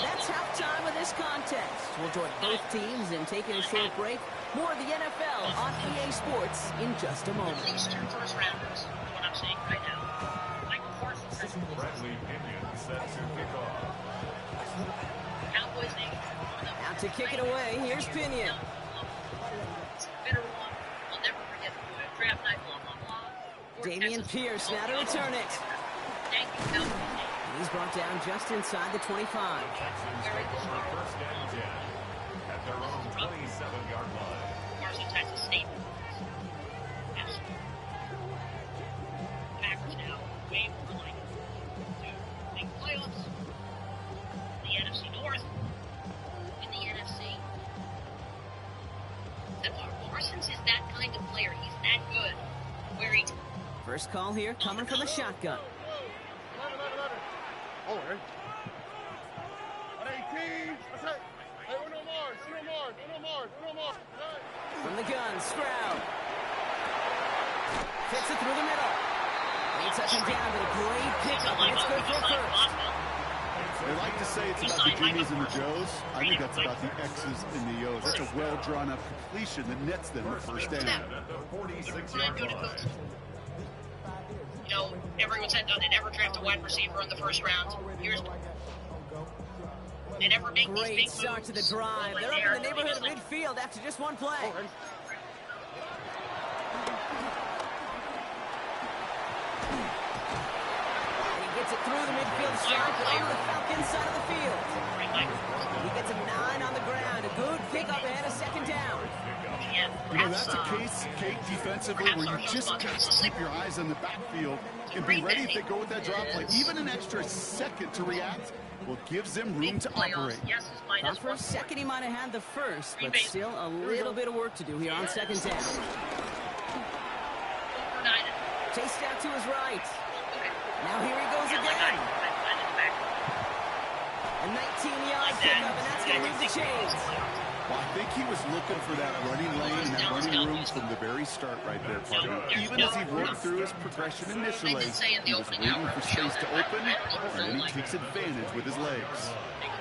That's halftime of this contest. We'll join both teams in taking a short break. More of the NFL on EA Sports in just a moment. At least 2 first-rounders, is what I'm saying right now. Michael Parsons. Bradley Pinion set to kick off. Cowboys name. Out to kick it away. Here's Pinion. It's a bitter one. I'll never forget the draft night, blah, blah, blah. Damian Pierce now to return it. Thank you, Cowboys. He's brought down just inside the 25. Very good. First and 10 at their own 27-yard line. Parsons has a statement. Yes. Packers now way more likely to make playoffs. The NFC North. In the NFC. Parsons is that kind of player. He's that good. Where he... First call here coming from the shotgun. From the gun, Stroud. Fits it through the middle. They touch him down, but a great pickup, and it's good for first. They like to say it's about the Jimmys and the Joes. I think that's about the X's and the O's. That's a well-drawn-up completion that nets them the first down. You know, everyone said, no, they never draft a wide receiver in the first round. Here's they never make these big Great start to the drive. They're up in the neighborhood of midfield after just one play. And he gets it through the midfield stripe and over the Falcons side of the field. He gets a 9 on the ground. A good pickup ahead of second down. You know, that's a case, Kate, defensively, where you just got to keep your eyes on the backfield and be ready if they go with that drop play. Even an extra second to react, well, gives them room to operate. Thought for a second he might have had the first, but still a little bit of work to do here on second down. Chased out to his right. Now here he goes again. A 19-yard pickup, and that's going to move the chains. Well, I think he was looking for that running lane and that running room from the very start right there, partner. Even as he worked through his progression initially, he was waiting for space to open, and then he takes advantage with his legs.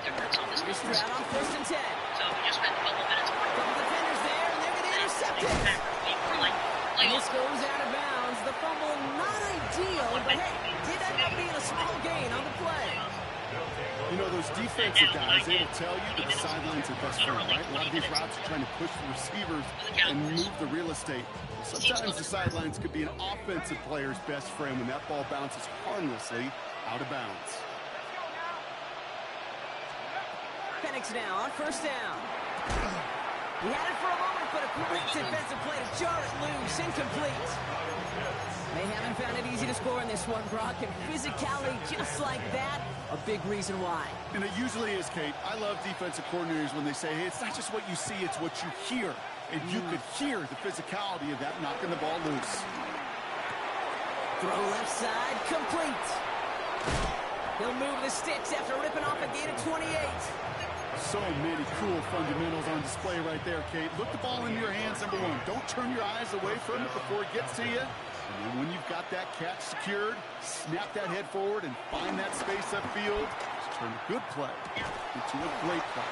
Here's Stroud on first and 10. Couple defenders there, and they're going to intercept it. And this goes out of bounds. The fumble not ideal, but hey, did end up being a small gain on the play. You know, those defensive guys, they will tell you that the sidelines are best friend, right? A lot of these routes are trying to push the receivers and move the real estate. Sometimes the sidelines could be an offensive player's best friend when that ball bounces harmlessly out of bounds. Penix now on first down. He had it for a moment, but a great defensive play to jar it loose. Incomplete. They haven't found it easy to score in this one, Brock, and physicality just like that, a big reason why. And it usually is, Kate. I love defensive coordinators when they say, hey, it's not just what you see, it's what you hear. And you could hear the physicality of that knocking the ball loose. Throw left side, complete. He'll move the sticks after ripping off a gain of 28. So many cool fundamentals on display right there, Kate. Look the ball in your hands, number one. Don't turn your eyes away from it before it gets to you. And then when you've got that catch secured, snap that head forward and find that space upfield. Just turn a good play into a great play.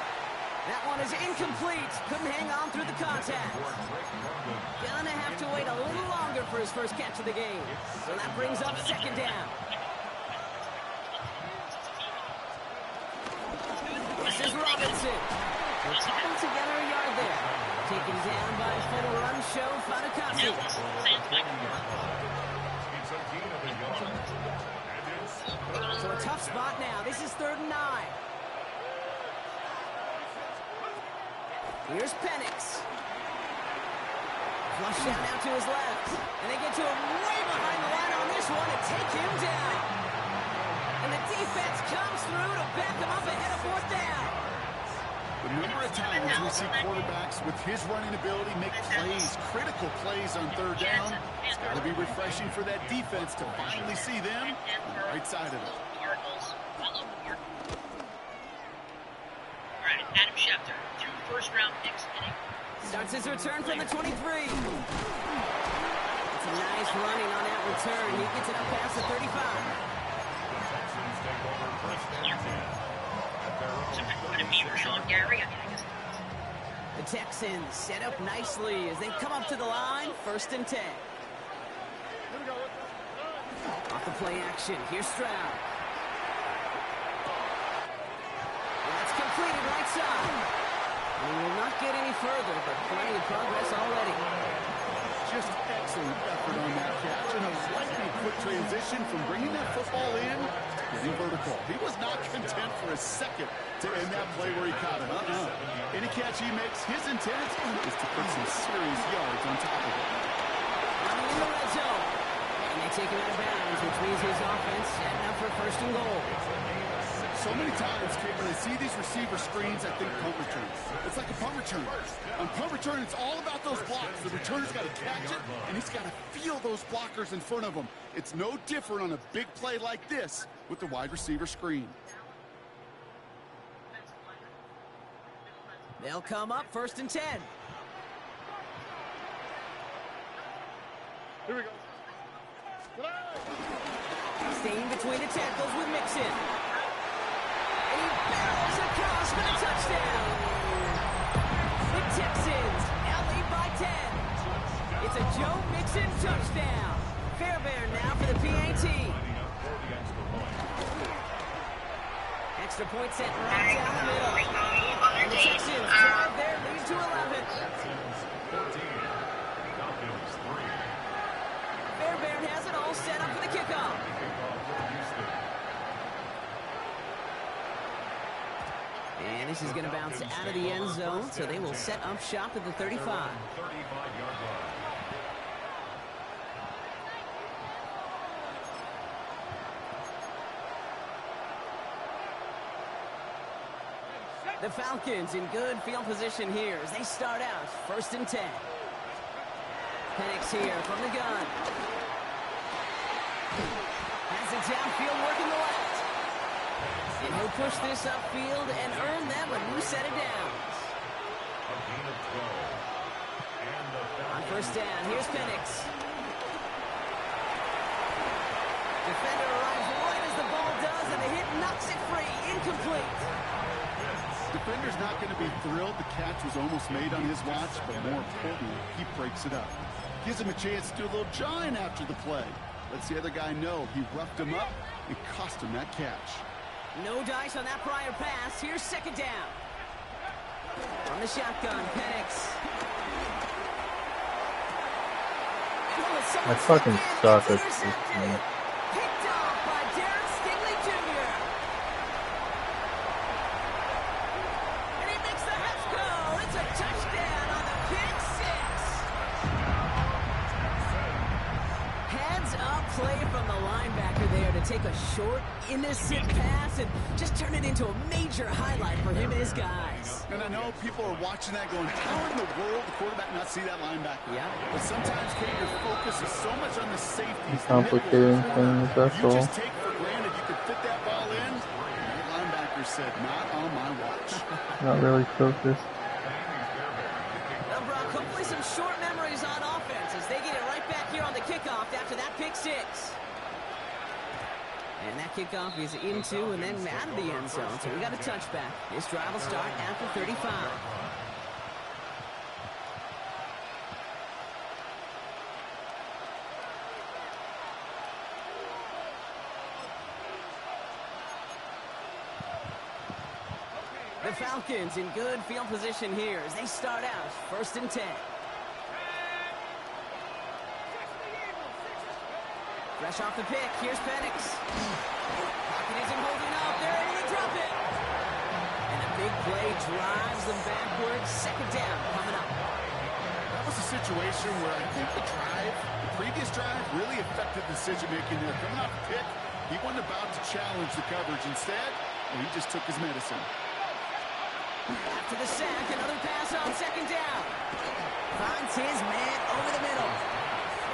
That one is incomplete. Couldn't hang on through the contact. Gonna have to wait a little longer for his first catch of the game. So that brings up second down. This is Robinson. They're cobbled together a yard there. Taken down by full run show Fatukasi. So a tough spot now. This is 3rd and 9. Here's Penix. Flush down out to his left. And they get to him way behind the line on this one and take him down. And the defense comes through to back him up ahead of 4th down. The number of times we see quarterbacks with his running ability make plays, critical plays on 3rd down. It's got to be refreshing for that defense to finally see them on the right side of it. All right, Adam Schefter, 2 first-round picks. Starts his return from the 23. It's a nice running on that return. He gets it up past the 35. The Texans set up nicely as they come up to the line. 1st and 10. Off the play action. Here's Stroud. That's completed right side. We will not get any further, but plenty of progress already. Just excellent effort on that catch and a lightning quick transition from bringing that football in to getting vertical. He was not content for a second to end that play where he caught it. Any catch he makes, his intent is to put some serious yards on top of it. Running in the red zone. And they take him out of bounds, which means his offense setting up for 1st and goal. So many times, Kate, when I see these receiver screens, I think punt return. It's like a punt return. On punt return, it's all about those blocks. The returner's got to catch it, and he's got to feel those blockers in front of him. It's no different on a big play like this with the wide receiver screen. They'll come up 1st and 10. Here we go. Staying between the tackles with Mixon. And he barrels across for the touchdown. The Texans now lead by 10. It's a Joe Mixon touchdown. Fairbairn now for the PAT. Extra point set right down the middle. And the Texans drive their lead to 11. Fairbairn has it all set up for the kickoff. And this is going to bounce out of the end zone, so they will set up shop at the 35. The Falcons in good field position here as they start out 1st and 10. Penix here from the gun. Has it downfield working the left. And he'll push this upfield and earn them a new set of downs. On 1st down, here's Penix. Defender arrives right as the ball does, and the hit knocks it free. Incomplete. Defender's not going to be thrilled the catch was almost made on his watch, but more importantly, he breaks it up. Gives him a chance to do a little jawing after the play. Lets the other guy know he roughed him up and cost him that catch. No dice on that prior pass. Here's 2nd down. On the shotgun, Penix. I fucking suck at this game. Picked off by Derek Stingley Jr. take a short, innocent pass and just turn it into a major highlight for him and his guys. And I know people are watching that going, how in the world the quarterback not see that linebacker? Yeah. But sometimes, Kate, your focus is so much on the safeties. Complicating things, that's you all. just take for granted you could fit that ball in. And the linebacker said, not on my watch. Not really focused. Well, Brock, hopefully some short memories on offense as they get it right back here on the kickoff after that pick six. And that kickoff is into and then out of the end zone. So we got a touchback. This drive will start after 35. The Falcons in good field position here as they start out 1st and 10. Fresh off the pick, here's Penix. Pocket isn't holding up, they're able to drop it. And a big play drives them backwards. 2nd down coming up. That was a situation where I think the previous drive really affected decision-making there. Coming off the pick, he wasn't about to challenge the coverage. Instead, he just took his medicine. After the sack, another pass on 2nd down. Finds his man over the middle.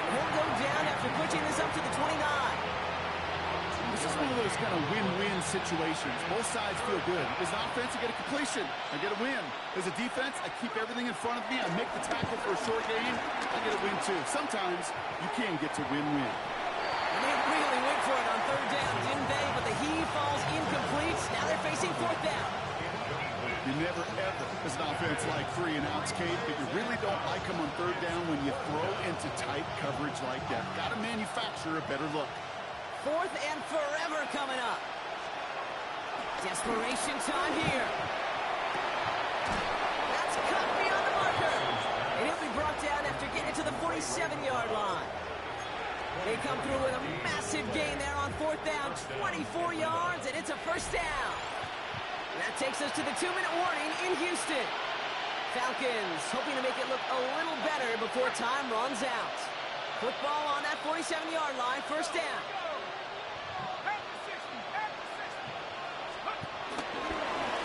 And he'll go down after pushing this up to the 29. This is one of those kind of win-win situations. Both sides feel good. As an offense, I get a completion. I get a win. As a defense, I keep everything in front of me. I make the tackle for a short gain. I get a win, too. Sometimes you can get to win-win. They really went for it on 3rd down, didn't they? But the heave falls incomplete. Now they're facing 4th down. You never, ever, as an offense, like 3 and outs, Kate, but you really don't like them on 3rd down when you throw into tight coverage like that. Got to manufacture a better look. 4th and forever coming up. Desperation time here. That's cut beyond the marker. And he'll be brought down after getting to the 47-yard line. They come through with a massive gain there on 4th down, 24 yards, and it's a 1st down. That takes us to the 2-minute warning in Houston. Falcons hoping to make it look a little better before time runs out. Football on that 47-yard line, 1st down.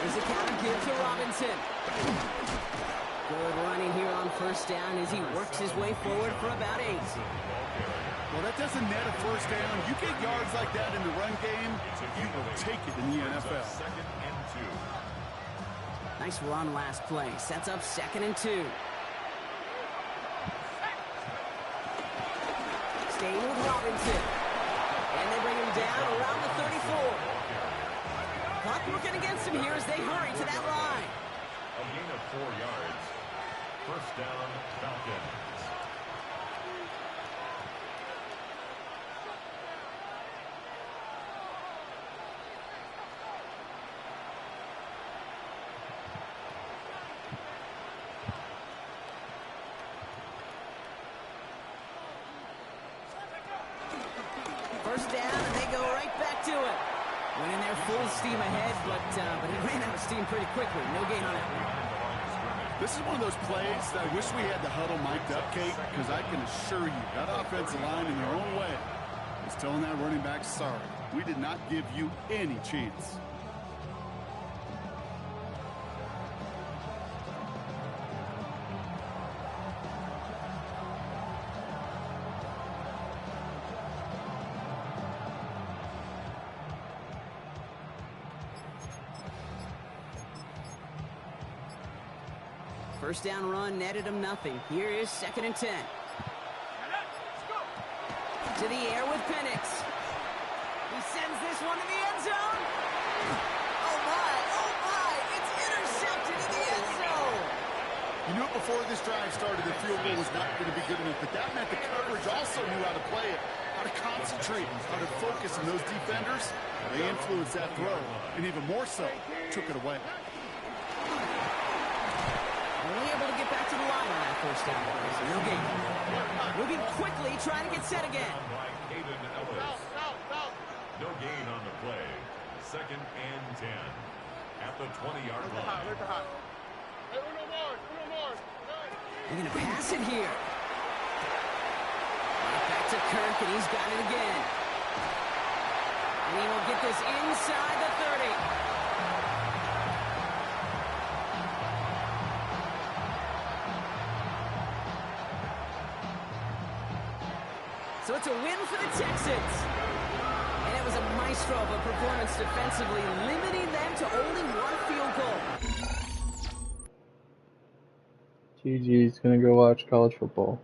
There's a counter give to Robinson. Good running here on 1st down as he works his way forward for about 8. Well, that doesn't net a 1st down. You get yards like that in the run game, you will take it in the NFL. Nice run last play. Sets up 2nd and 2. Staying with Robinson. And they bring him down around the 34. Clock working against him here as they hurry to that line. A gain of 4 yards. 1st down, Falcons. Down, and they go right back to it. Went in there full steam ahead, but he ran out of steam pretty quickly. No gain on that one. This is one of those plays that I wish we had the huddle mic'd up, Kate, because I can assure you that offensive line in their own way is telling that running back, sorry, we did not give you any chance. First down run netted him nothing. Here is 2nd and 10. To the air with Penix. He sends this one to the end zone. Oh my, it's intercepted in the end zone. You knew it before this drive started the field goal was not going to be good enough, but that meant the coverage also knew how to play it, how to concentrate, how to focus on those defenders. They influenced that throw, and even more so, took it away. Only able to get back to the line on that 1st down. So no gain. Moving quickly, trying to get set again. No gain on the play. 2nd and 10 at the 20-yard line. They're going to pass it here. Right back to Kirk, and he's got it again. And he will get this inside the 30. So it's a win for the Texans. And it was a maestro of a performance defensively, limiting them to only one field goal. GG's gonna go watch college football.